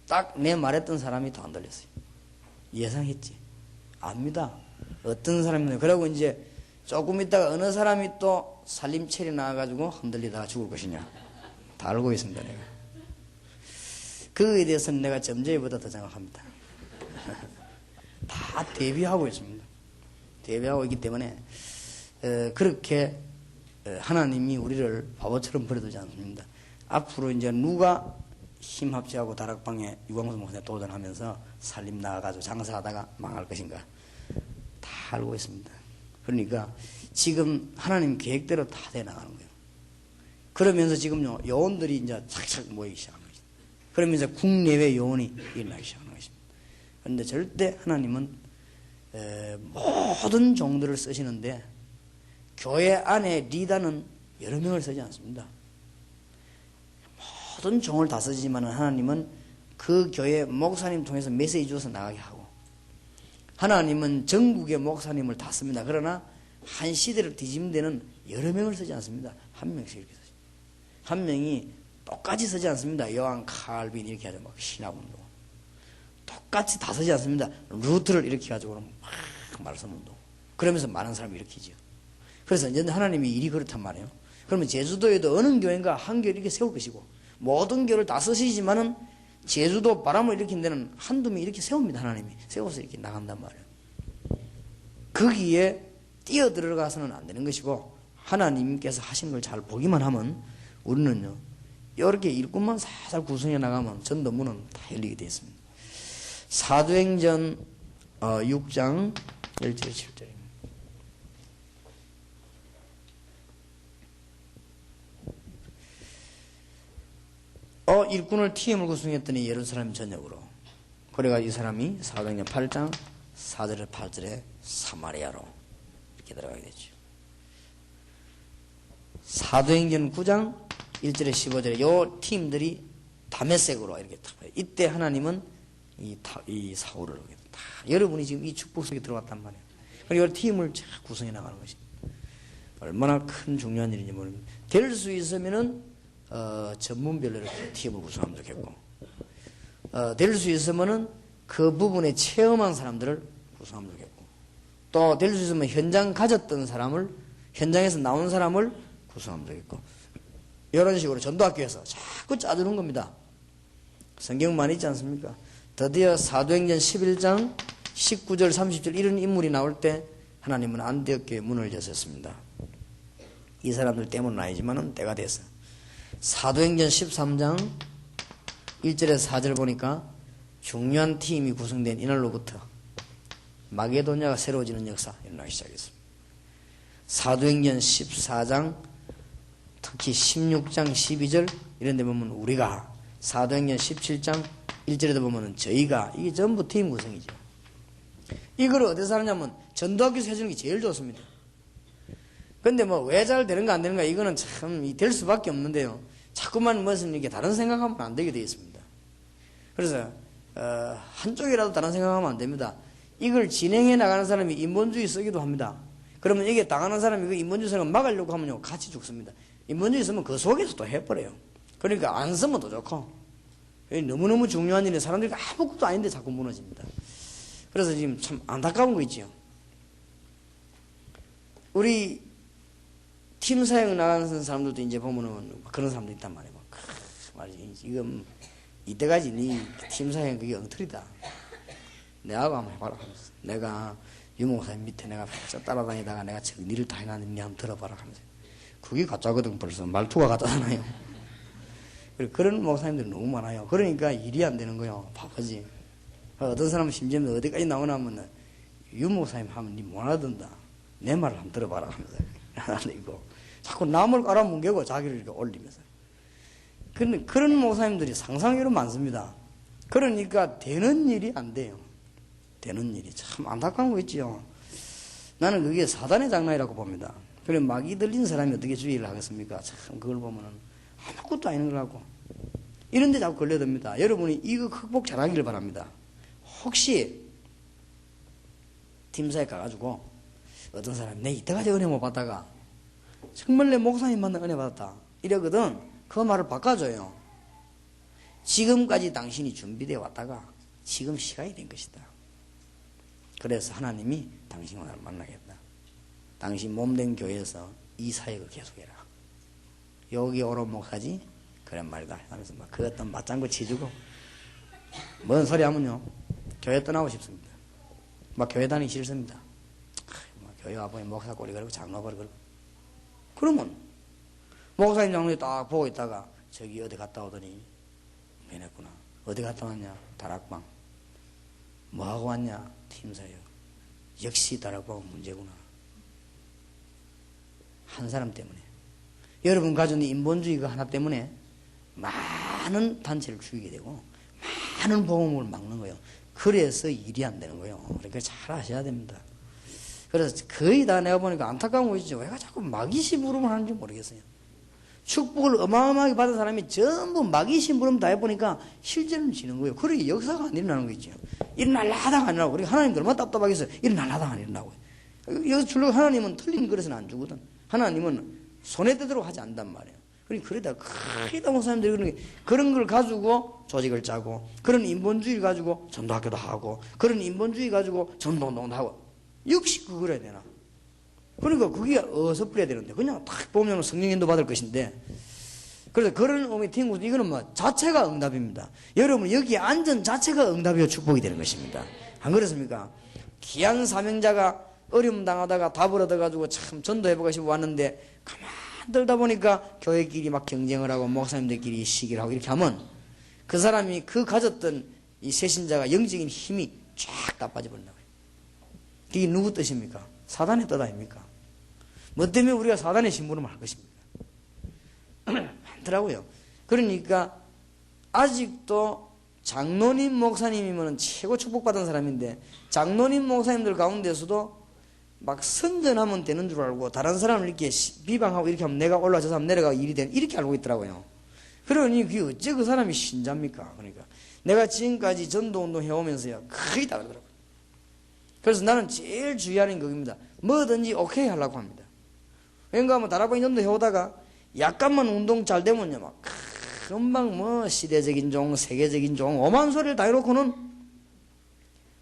딱 내 말했던 사람이 더 흔들렸어요. 예상했지. 압니다. 어떤 사람이냐. 그러고 이제 조금 있다가 어느 사람이 또 살림체리 나와가지고 흔들리다가 죽을 것이냐. 다 알고 있습니다, 내가. 그거에 대해서는 내가 점쟁이보다 더 정확합니다. 다 대비하고 있습니다. 대비하고 있기 때문에 그렇게 하나님이 우리를 바보처럼 버려두지 않습니다. 앞으로 이제 누가 힘합치하고 다락방에 유광수 목사님 도전하면서 살림 나가가지고 장사하다가 망할 것인가 다 알고 있습니다. 그러니까 지금 하나님 계획대로 다 돼 나가는 거예요. 그러면서 지금요 요원들이 이제 착착 모이기 시작하는 거죠. 그러면서 국내외 요원이 일어나기 시작하는 것입니다. 그런데 절대 하나님은 모든 종들을 쓰시는데 교회 안에 리더는 여러 명을 쓰지 않습니다. 모든 종을 다 쓰지만 하나님은 그 교회 목사님 통해서 메시지 주어서 나가게 하고, 하나님은 전국의 목사님을 다 씁니다. 그러나 한 시대를 뒤집는 데는 여러 명을 쓰지 않습니다. 한 명씩 이렇게 쓰죠. 한 명이 똑같이 쓰지 않습니다. 요한 칼빈 이렇게 하죠. 막 신학운동 똑같이 다 쓰지 않습니다. 루트를 이렇게 가지고 막 말씀운동 그러면서 많은 사람을 일으키죠. 그래서 이제 하나님이 일이 그렇단 말이에요. 그러면 제주도에도 어느 교회인가 한 교회를 이렇게 세울 것이고, 모든 교회를 다 쓰시지만은 제주도 바람을 일으킨 데는 한두 명 이렇게 세웁니다. 하나님이 세워서 이렇게 나간단 말이에요. 거기에 뛰어들어가서는 안 되는 것이고, 하나님께서 하신 걸 잘 보기만 하면 우리는요 이렇게 일꾼만 살살 구성해 나가면 전도문은 다 열리게 되어 있습니다. 사도행전 6장 1절 7절입니다. 일꾼을 TM을 구성했더니 예루살렘 전역으로. 그래가 이 사람이 사도행전 8장 4절에 8절에 사마리아로 이렇게 들어가게 되죠. 사도행전 9장 1절에 15절에 요 팀들이 다메섹으로 이렇게 탁. 이때 하나님은 이 사울을 다 여러분이 지금 이 축복 속에 들어갔단 말이에요. 그리고 이 팀을 잘 구성해 나가는 것입니다. 얼마나 큰 중요한 일인지 모릅니다. 될 수 있으면은 전문별로 이렇게 팀을 구성하면 좋겠고, 될 수 있으면은 그 부분에 체험한 사람들을 구성하면 좋겠고, 또 될 수 있으면 현장 가졌던 사람을, 현장에서 나온 사람을 구성하면 좋겠고, 이런 식으로 전도학교에서 자꾸 짜주는 겁니다. 성경 많이 있지 않습니까? 드디어 사도행전 11장 19절 30절 이런 인물이 나올 때 하나님은 안디옥교에 문을 여셨습니다. 이 사람들 때문은 아니지만은 때가 됐어. 사도행전 13장 1절에서 4절 보니까 중요한 팀이 구성된 이날로부터 마게도냐가 새로워지는 역사 일어나기 시작했습니다. 사도행전 14장 특히 16장 12절 이런 데 보면 우리가, 사도행전 17장 1절에도 보면 저희가, 이게 전부 팀 구성이죠. 이걸 어디서 하느냐면 전도학교에서 해주는 게 제일 좋습니다. 근데 뭐 왜 잘 되는가 안 되는가 이거는 참 될 수밖에 없는데요. 자꾸만 무슨 이렇게 다른 생각하면 안 되게 되어 있습니다. 그래서 한쪽이라도 다른 생각하면 안 됩니다. 이걸 진행해 나가는 사람이 인본주의 쓰기도 합니다. 그러면 이게 당하는 사람이 그 인본주의 생각 막으려고 하면요 같이 죽습니다. 인본주의 쓰면 그 속에서 또 해버려요. 그러니까 안 쓰면 더 좋고, 너무너무 중요한 일에 사람들이 아무것도 아닌데 자꾸 무너집니다. 그래서 지금 참 안타까운 거 있지요. 우리 팀 사역 나가는 사람들도 이제 보면은 그런 사람도 있단 말이에요. 말이지. 지금 이때까지 네 팀 사역 그게 엉터리다. 내하고 한번 해봐라 하면서. 내가 유목사님 밑에 내가 따라다니다가 내가 정리를 다 해놨는데 니 한번 들어봐라 하면서. 그게 가짜거든. 벌써 말투가 가짜잖아요. 그런 목사님들이 너무 많아요. 그러니까 일이 안 되는 거예요. 바쁘지. 어떤 사람은 심지어 어디까지 나오나 하면 유목사님 하면 니 못 알아듣는다. 내 말을 한번 들어봐라 하면서 하나 있고, 자꾸 남을 깔아뭉개고 자기를 이렇게 올리면서. 근데 그런 목사님들이 상상외로 많습니다. 그러니까 되는 일이 안 돼요. 되는 일이 참 안타까운 거 있지요. 나는 그게 사단의 장난이라고 봅니다. 그래 막이 들린 사람이 어떻게 주의를 하겠습니까? 참 그걸 보면은 아무것도 아닌 걸 하고 이런 데 자꾸 걸려듭니다. 여러분이 이거 극복 잘하기를 바랍니다. 혹시 팀사에 가가지고 어떤 사람이 내 이때까지 은혜 못 받다가 정말 내 목사님 만나 은혜 받았다 이러거든. 그 말을 바꿔줘요. 지금까지 당신이 준비되어 왔다가 지금 시간이 된 것이다. 그래서 하나님이 당신과 나를 만나겠다. 당신 몸된 교회에서 이 사역을 계속해라. 여기 오른 목사지? 그런 말이다 하면서 막 그것도 맞장구 치주고 뭔 소리 하면요 교회 떠나고 싶습니다. 막 교회 다니기 싫습니다. 교회 와보니 목사 꼬리 걸고 장로 꼬리 걸고 그러면 목사님 장로님 딱 보고 있다가 저기 어디 갔다 오더니 변했구나. 어디 갔다 왔냐? 다락방. 뭐하고 왔냐? 팀사역. 역시 다락방은 문제구나. 한 사람 때문에. 여러분 가진 인본주의가 하나 때문에 많은 단체를 죽이게 되고 많은 복음을 막는 거예요. 그래서 일이 안 되는 거예요. 그러니까 잘 아셔야 됩니다. 그래서 거의 다 내가 보니까 안타까운 거 있죠. 왜 자꾸 마귀 심부름을 하는지 모르겠어요. 축복을 어마어마하게 받은 사람이 전부 마귀 심부름 다 해보니까 실제는 지는 거예요. 그러게 역사가 안 일어나는 거 있죠. 일어날라 하다가 안 일어나고. 우리 하나님도 얼마나 답답하겠어요. 일어날라 하다가 안 일어나고. 여기서 줄로 하나님은 틀린 그릇은 안 주거든. 하나님은 손에 떼도록 하지 않단 말이에요. 그러니까 그러다 크게 목사님들이 그런 걸 가지고 조직을 짜고 그런 인본주의를 가지고 전도학교도 하고 그런 인본주의 가지고 전도운동도 하고 역시 그걸 해야 되나. 그러니까 그게 어디서 뿌려야 되는데 그냥 딱 보면 성령인도 받을 것인데 그래서 그런 의미 팀 이거는 뭐 자체가 응답입니다. 여러분 여기 앉은 자체가 응답이요 축복이 되는 것입니다. 안 그렇습니까? 귀한 사명자가 어려움 당하다가 답을 얻어가지고 참 전도해보고 싶어 왔는데 가만 들다 보니까 교회끼리 막 경쟁을 하고 목사님들끼리 시기를 하고 이렇게 하면 그 사람이 그 가졌던 이 새신자가 영적인 힘이 쫙 다 빠져버린다고요. 이게 누구 뜻입니까? 사단의 뜻 아닙니까? 뭐 때문에 우리가 사단의 심부름을 할 것입니까? 많더라고요. 그러니까 아직도 장로님 목사님이면 최고 축복받은 사람인데 장로님 목사님들 가운데서도 막 선전하면 되는 줄 알고 다른 사람을 이렇게 비방하고 이렇게 하면 내가 올라서 사람 내려가고 일이 되는 이렇게 알고 있더라고요. 그러니 그게 어째 그 사람이 신자입니까? 그러니까 내가 지금까지 전도운동 해오면서요 거의 다 그러더라고요. 그래서 나는 제일 주의하는 겁니다. 뭐든지 오케이 하려고 합니다. 그러니까 뭐 다락방 전도 해오다가 약간만 운동 잘 되면요 막 금방 뭐 시대적인 종 세계적인 종 오만 소리를 다 해놓고는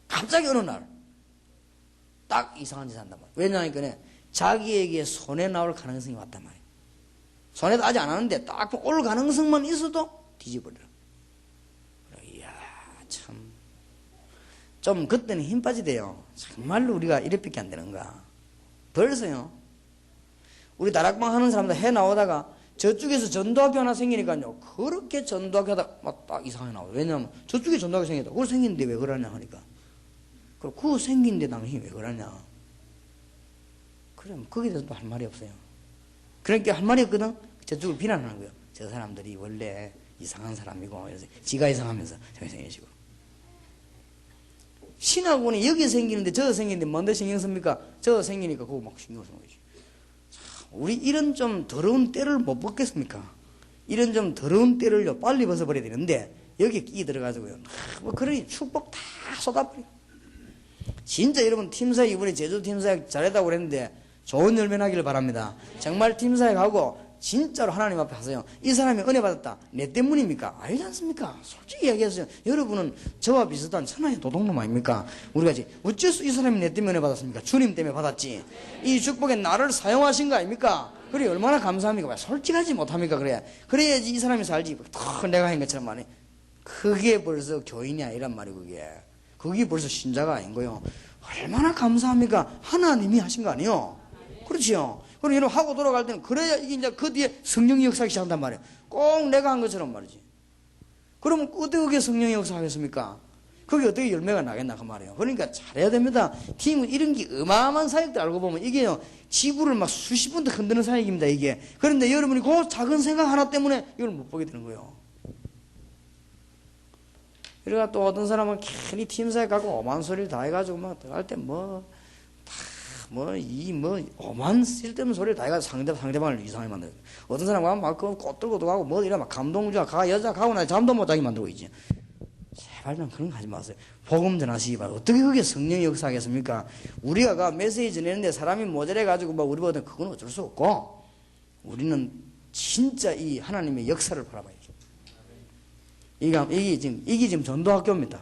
갑자기 어느 날 딱 이상한 짓 한단 말이에요. 왜냐하니까 자기에게 손해 나올 가능성이 왔단 말이에요. 손해도 아직 안 하는데 딱 올 가능성만 있어도 뒤집어버려. 이야 참 좀 그때는 힘 빠지대요. 정말로 우리가 이래밖에 안 되는가. 벌써요. 우리 다락방 하는 사람들 해 나오다가 저쪽에서 전도학교 하나 생기니까요. 그렇게 전도학교 하다 막 딱 이상하게 나와요. 왜냐하면 저쪽에 전도학교 생겼다. 그걸 생긴데 왜 그러냐 하니까. 그거 생긴데 당신이 왜 그러냐. 그럼 거기에 대해서도 할 말이 없어요. 그러니까 할 말이 없거든. 저쪽을 비난하는 거예요. 저 사람들이 원래 이상한 사람이고 그래서 지가 이상하면서 저기 생기시고. 신학원이 여기 생기는데 저 생기는데 뭔데 신경 씁니까? 저 생기니까 그거 막 신경 쓰는 거지. 우리 이런 좀 더러운 때를 못 벗겠습니까? 이런 좀 더러운 때를요 빨리 벗어버려야 되는데 여기에 끼 들어가지고요. 뭐 그러니 축복 다 쏟아버려. 진짜 여러분 팀사역 이번에 제주 팀사역 잘했다고 그랬는데 좋은 열매 나기를 바랍니다. 정말 팀사역 하고 진짜로 하나님 앞에 하세요. 이 사람이 은혜 받았다. 내 때문입니까? 아니지 않습니까? 솔직히 이야기하세요. 여러분은 저와 비슷한 천하의 도둑놈 아닙니까? 우리가 이제 어째서 이 사람이 내 때문에 은혜 받았습니까? 주님 때문에 받았지. 이 축복에 나를 사용하신 거 아닙니까? 그래 얼마나 감사합니까? 왜 솔직하지 못합니까? 그래야지 이 사람이 살지. 더 내가 한 것처럼 말해. 그게 벌써 교인이 아니란 말이고 그게 벌써 신자가 아닌 거예요. 얼마나 감사합니까? 하나님이 하신 거 아니에요? 그렇지요. 그럼 여러분 하고 돌아갈 때는 그래야 이게 이제 그 뒤에 성령이 역사하기 시작한단 말이에요. 꼭 내가 한 것처럼 말이지. 그러면 어떻게 성령이 역사하겠습니까? 그게 어떻게 열매가 나겠나 그 말이에요. 그러니까 잘해야 됩니다. 팀은 이런 게 어마어마한 사역들 알고 보면 이게요 지구를 막 수십 번도 흔드는 사역입니다 이게. 그런데 여러분이 그 작은 생각 하나 때문에 이걸 못 보게 되는 거예요. 그러니까 또 어떤 사람은 괜히 팀사에 가고 오만 소리를 다 해가지고 막 들어갈 때 오만 쓸데없는 소리를 다 해가지고 상대방을 이상하게 만들어요. 어떤 사람은 막 꽃들고도 가고 뭐 이래 막 감동주야 여자 가고 나서 잠도 못 자게 만들고 있지. 제발 좀 그런 거 하지 마세요. 복음 전하시기 바랍니다. 어떻게 그게 성령의 역사하겠습니까? 우리가 메시지 전했는데 사람이 모자라가지고 막 우리 보다 그건 어쩔 수 없고 우리는 진짜 이 하나님의 역사를 바라봐야죠. 이게 지금 전도학교입니다.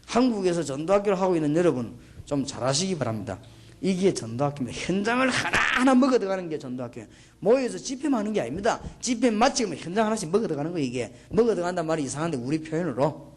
한국에서 전도학교를 하고 있는 여러분 좀 잘하시기 바랍니다. 이게 전도학교입니다. 현장을 하나하나 먹어 들어가는 게 전도학교예요. 모여서 집회만 하는 게 아닙니다. 집회 마치 현장 하나씩 먹어 들어가는 거예요. 이게 먹어 들어간단 말이 이상한데 우리 표현으로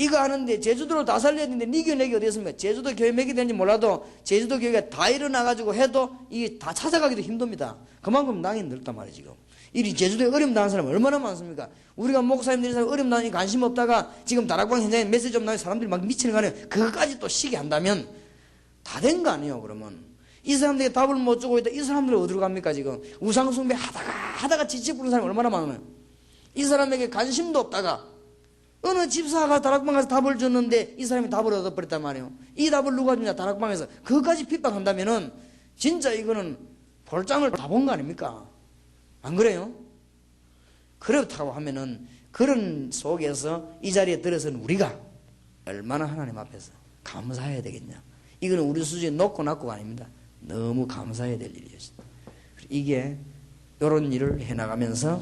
이거 하는데 제주도를 다 살려야 되는데 니교 내기 어디 있습니까? 제주도 교회 몇개 되는지 몰라도 제주도 교회가 다 일어나가지고 해도 이게 다 찾아가기도 힘듭니다. 그만큼 낭이 넓단 말이에요. 지금 이 제주도에 어려움 당한 사람 얼마나 많습니까? 우리가 목사님들이 어려움 당하니 관심 없다가 지금 다락방 현장에 메시지 좀 나면 사람들이 막 미치는 거 아니에요. 그것까지 또 시기 한다면 다 된 거 아니에요. 그러면 이 사람들이 답을 못 주고 있다. 이 사람들이 어디로 갑니까? 지금 우상숭배 하다가 지치 부른 사람이 얼마나 많으면 이 사람에게 관심도 없다가 어느 집사가 다락방 가서 답을 줬는데 이 사람이 답을 얻어버렸단 말이에요. 이 답을 누가 주냐? 다락방에서. 그것까지 핍박한다면은 진짜 이거는 볼장을 다 본 거 아닙니까? 안 그래요? 그렇다고 하면은 그런 속에서 이 자리에 들어선 우리가 얼마나 하나님 앞에서 감사해야 되겠냐? 이거는 우리 수준이 높고 낮고가 아닙니다. 너무 감사해야 될 일이었습니다. 이게 이런 일을 해나가면서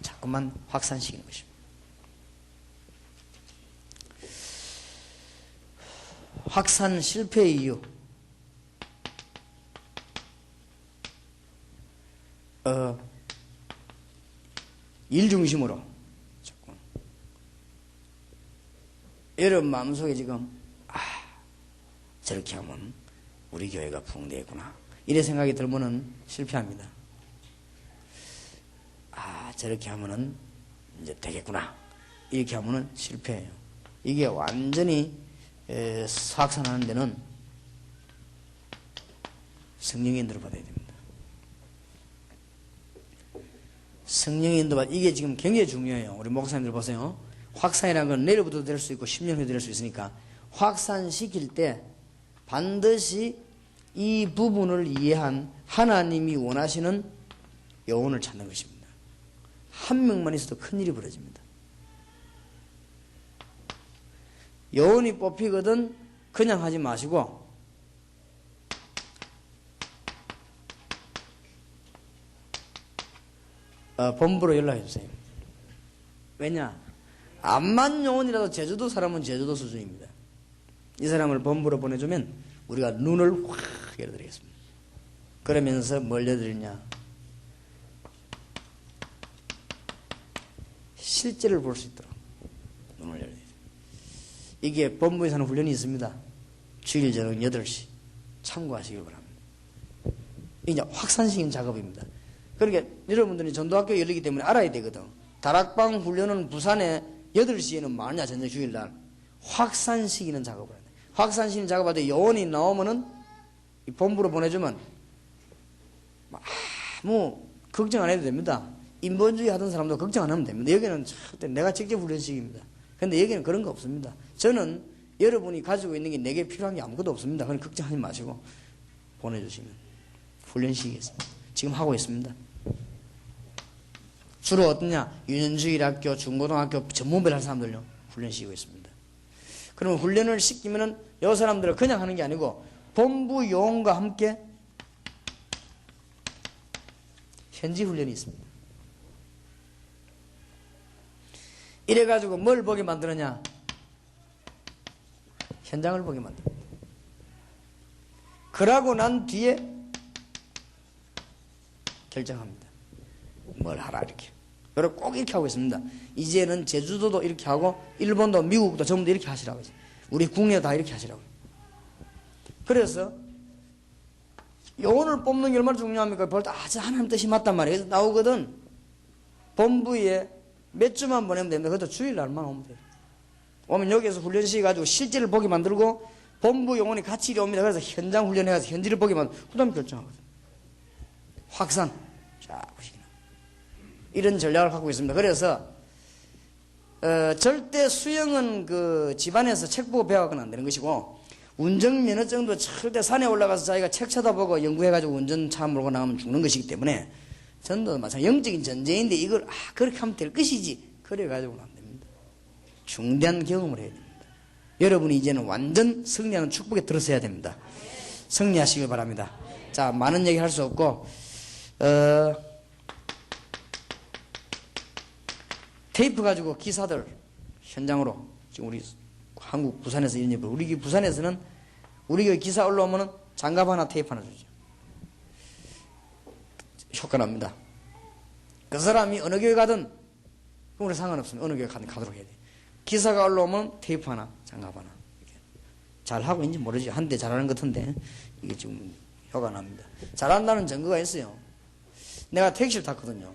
자꾸만 확산시키는 것입니다. 확산 실패의 이유. 일 중심으로 자꾸. 여러분 마음속에 지금 저렇게 하면 우리 교회가 붕대구나 이래 생각이 들면은 실패합니다. 저렇게 하면은 이제 되겠구나 이렇게 하면은 실패해요. 이게 완전히 확산하는 데는 성령의 인도를 받아야 됩니다. 성령의 인도 이게 지금 굉장히 중요해요. 우리 목사님들 보세요. 확산이라는 건 내일부터 될 수 있고 10년 후에 될 수 있으니까 확산시킬 때 반드시 이 부분을 이해한 하나님이 원하시는 여운을 찾는 것입니다. 한 명만 있어도 큰일이 벌어집니다. 여운이 뽑히거든 그냥 하지 마시고 본부로 연락해 주세요. 왜냐? 암만 요원이라도 제주도 사람은 제주도 수준입니다. 이 사람을 본부로 보내주면 우리가 눈을 확 열어드리겠습니다. 그러면서 뭘 열어드리냐? 실제를 볼 수 있도록 눈을 열어드리죠. 이게 본부에서 하는 훈련이 있습니다. 주일 저녁 8시 참고하시길 바랍니다. 이게 확산시키는 작업입니다. 그러니까 여러분들이 전도학교 열리기 때문에 알아야 되거든. 다락방 훈련은 부산에 8시에는 많냐 전쟁 주일날 확산시키는 작업을 해야 돼. 확산시키는 작업할 때 요원이 나오면은 이 본부로 보내주면 아무 걱정 안 해도 됩니다. 인본주의 하던 사람도 걱정 안 하면 됩니다. 여기는 내가 직접 훈련시킵니다. 근데 여기는 그런 거 없습니다. 저는 여러분이 가지고 있는 게 내게 필요한 게 아무것도 없습니다. 그럼 걱정하지 마시고 보내주시면 훈련시키겠습니다. 지금 하고 있습니다. 주로 어떠냐? 유년주일학교, 중고등학교 전문별 할 사람들요 훈련시키고 있습니다. 그러면 훈련을 시키면은 이 사람들을 그냥 하는 게 아니고 본부 요원과 함께 현지 훈련이 있습니다. 이래가지고 뭘 보게 만드느냐? 현장을 보게 만듭니다. 그러고 난 뒤에 결정합니다. 뭘 하라 이렇게. 여러분 꼭 이렇게 하고 있습니다. 이제는 제주도도 이렇게 하고 일본도 미국도 전부 다 이렇게 하시라고 했어요. 우리 국내 다 이렇게 하시라고. 그래서 요원을 뽑는 게 얼마나 중요합니까? 볼 때 하나님 뜻이 맞단 말이에요. 그래서 나오거든. 본부에 몇 주만 보내면 됩니다. 그것도 주일날만 오면 돼요. 오면 여기에서 훈련시켜 가지고 실제를 보게 만들고 본부 요원이 같이 이리 옵니다. 그래서 현장 훈련해서 현지를 보게 만들고 그 다음에 결정하거든요. 확산. 자, 보시기나. 이런 전략을 갖고 있습니다. 그래서 절대 수영은 그 집안에서 책 보고 배워가면 안 되는 것이고 운전면허증도 절대 산에 올라가서 자기가 책 쳐다보고 연구해가지고 운전차 몰고 나가면 죽는 것이기 때문에 전도 마찬가지 영적인 전쟁인데 이걸 그렇게 하면 될 것이지 그래가지고는 안 됩니다. 중대한 경험을 해야 됩니다. 여러분이 이제는 완전 승리하는 축복에 들어서야 됩니다. 승리하시길 바랍니다. 자, 많은 얘기 할 수 없고 테이프 가지고 기사들 현장으로 지금 우리 한국 부산에서 이런 일, 우리 부산에서는 우리 교회 기사 올라오면은 장갑 하나 테이프 하나 주죠. 효과 납니다. 그 사람이 어느 교회 가든 우리 상관없습니다. 어느 교회 가든 가도록 해야 돼. 기사가 올라오면 테이프 하나, 장갑 하나. 잘 하고 있는지 모르지. 한때 잘하는 것 같은데 이게 지금 효과 납니다. 잘한다는 증거가 있어요. 내가 택시를 탔거든요.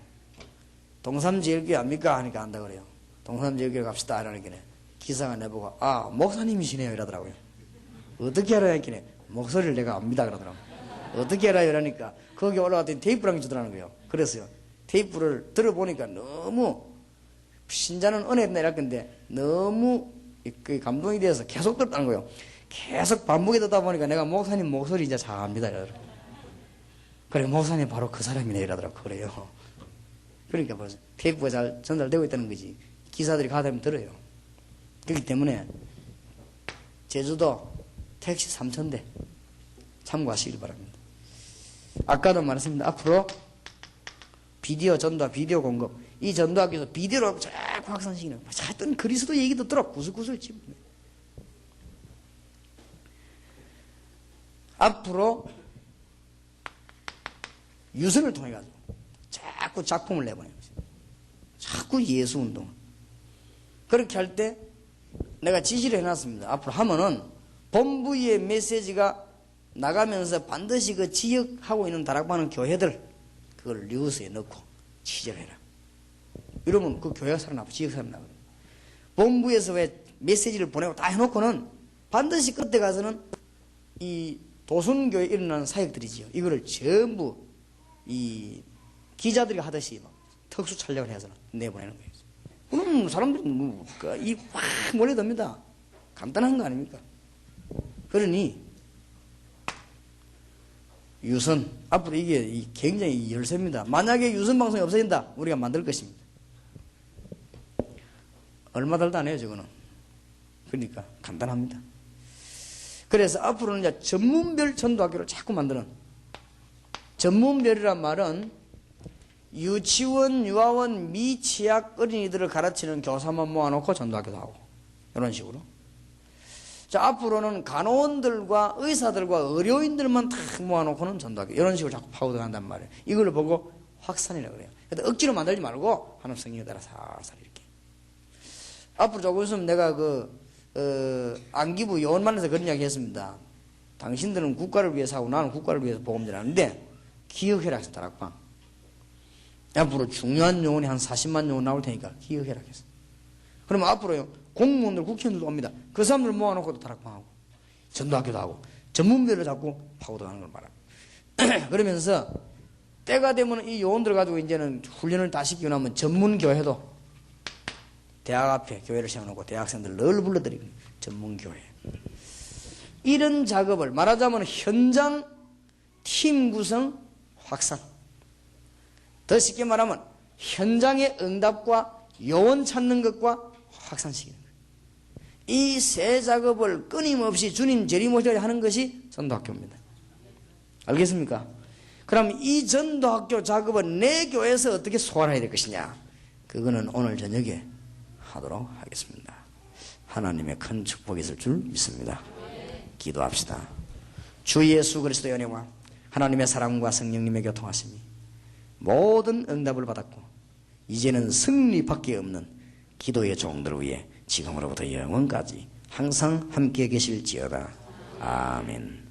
동삼제일교회 압니까? 하니까 안다 그래요. 동삼제일교회 갑시다 이러니까 기사가 내보고 아 목사님이시네요 이러더라고요. 어떻게 알아야 했길래 목소리를 내가 압니다 그러더라고요. 어떻게 알아요 이러니까 거기 올라갔더니 테이프랑 주더라는 거예요. 그래서요 테이프를 들어보니까 너무 신자는 은혜였나 이랬건데 너무 감동이 돼서 계속 듣다는 거예요. 계속 반복해 듣다 보니까 내가 목사님 목소리 이제 잘 압니다 이러더라고요. 그래 목사님 바로 그 사람이네 이러더라고요. 그래요. 그러니까 벌써 테이프가 잘 전달되고 있다는 거지. 기사들이 가다 보면 들어요. 그렇기 때문에 제주도 택시 3,000대 참고하시길 바랍니다. 아까도 말했습니다. 앞으로 비디오 전도와 비디오 공급 이 전도학교에서 비디오로 자꾸 확산시키는 하여튼 그리스도 얘기도 들어 구슬구슬 집. 앞으로 유선을 통해 가지고 자꾸 작품을 내보내는 거죠. 자꾸 예수운동. 그렇게 할 때 내가 지시를 해놨습니다. 앞으로 하면은 본부의 메시지가 나가면서 반드시 그 지역하고 있는 다락방하는 교회들 그걸 뉴스에 넣고 취재를 해라. 이러면 그 교회가 살아나고 지역 살아나고 본부에서 왜 메시지를 보내고 다 해놓고는 반드시 그때 가서는 이 도순교에 일어나는 사역들이지요. 이거를 전부 이 기자들이 하듯이 막 특수 촬영을 해서 내보내는 거예요. 그럼 사람들이 이확 몰려듭니다. 간단한 거 아닙니까? 그러니 유선 앞으로 이게 굉장히 열쇠입니다. 만약에 유선 방송이 없어진다 우리가 만들 것입니다. 얼마 달도 안 해요 저거는. 그러니까 간단합니다. 그래서 앞으로는 이제 전문별 전도학교를 자꾸 만드는 전문별이란 말은 유치원, 유아원, 미취학 어린이들을 가르치는 교사만 모아놓고 전도학교도 하고 이런 식으로. 자 앞으로는 간호원들과 의사들과 의료인들만 탁 모아놓고는 전도학교 이런 식으로 자꾸 파고들어간단 말이에요. 이걸 보고 확산이라고 그래요. 그래서 억지로 만들지 말고 하나님 성경에 따라 살살 이렇게. 앞으로 조금 있으면 내가 안기부 요원만에서 그런 이야기 했습니다. 당신들은 국가를 위해서 하고 나는 국가를 위해서 복음을 하는데 기억해라 했어 다락방. 앞으로 중요한 요원이 한 40만 요원 나올 테니까 기억해라 했어. 그러면 앞으로요 공무원들 국회의원들도 옵니다. 그 사람들 모아놓고도 다락방하고 전도학교도 하고 전문별로 자꾸 파고들어가는 걸 말합니다. 그러면서 때가 되면 이 요원들 가지고 이제는 훈련을 다 시키고 나면 전문교회도 대학 앞에 교회를 세워놓고 대학생들 늘 불러들이고 전문교회 이런 작업을 말하자면 현장 팀 구성 확산 더 쉽게 말하면 현장의 응답과 요원 찾는 것과 확산시키는 거예요. 이 세 작업을 끊임없이 주님 재림오시리 하는 것이 전도학교입니다. 알겠습니까? 그럼 이 전도학교 작업은 내 교회에서 어떻게 소화해야 될 것이냐 그거는 오늘 저녁에 하도록 하겠습니다. 하나님의 큰 축복이 있을 줄 믿습니다. 기도합시다. 주 예수 그리스도의 은혜와 하나님의 사랑과 성령님의 교통하심이 모든 응답을 받았고 이제는 승리밖에 없는 기도의 종들 위에 지금으로부터 영원까지 항상 함께 계실지어다. 아멘.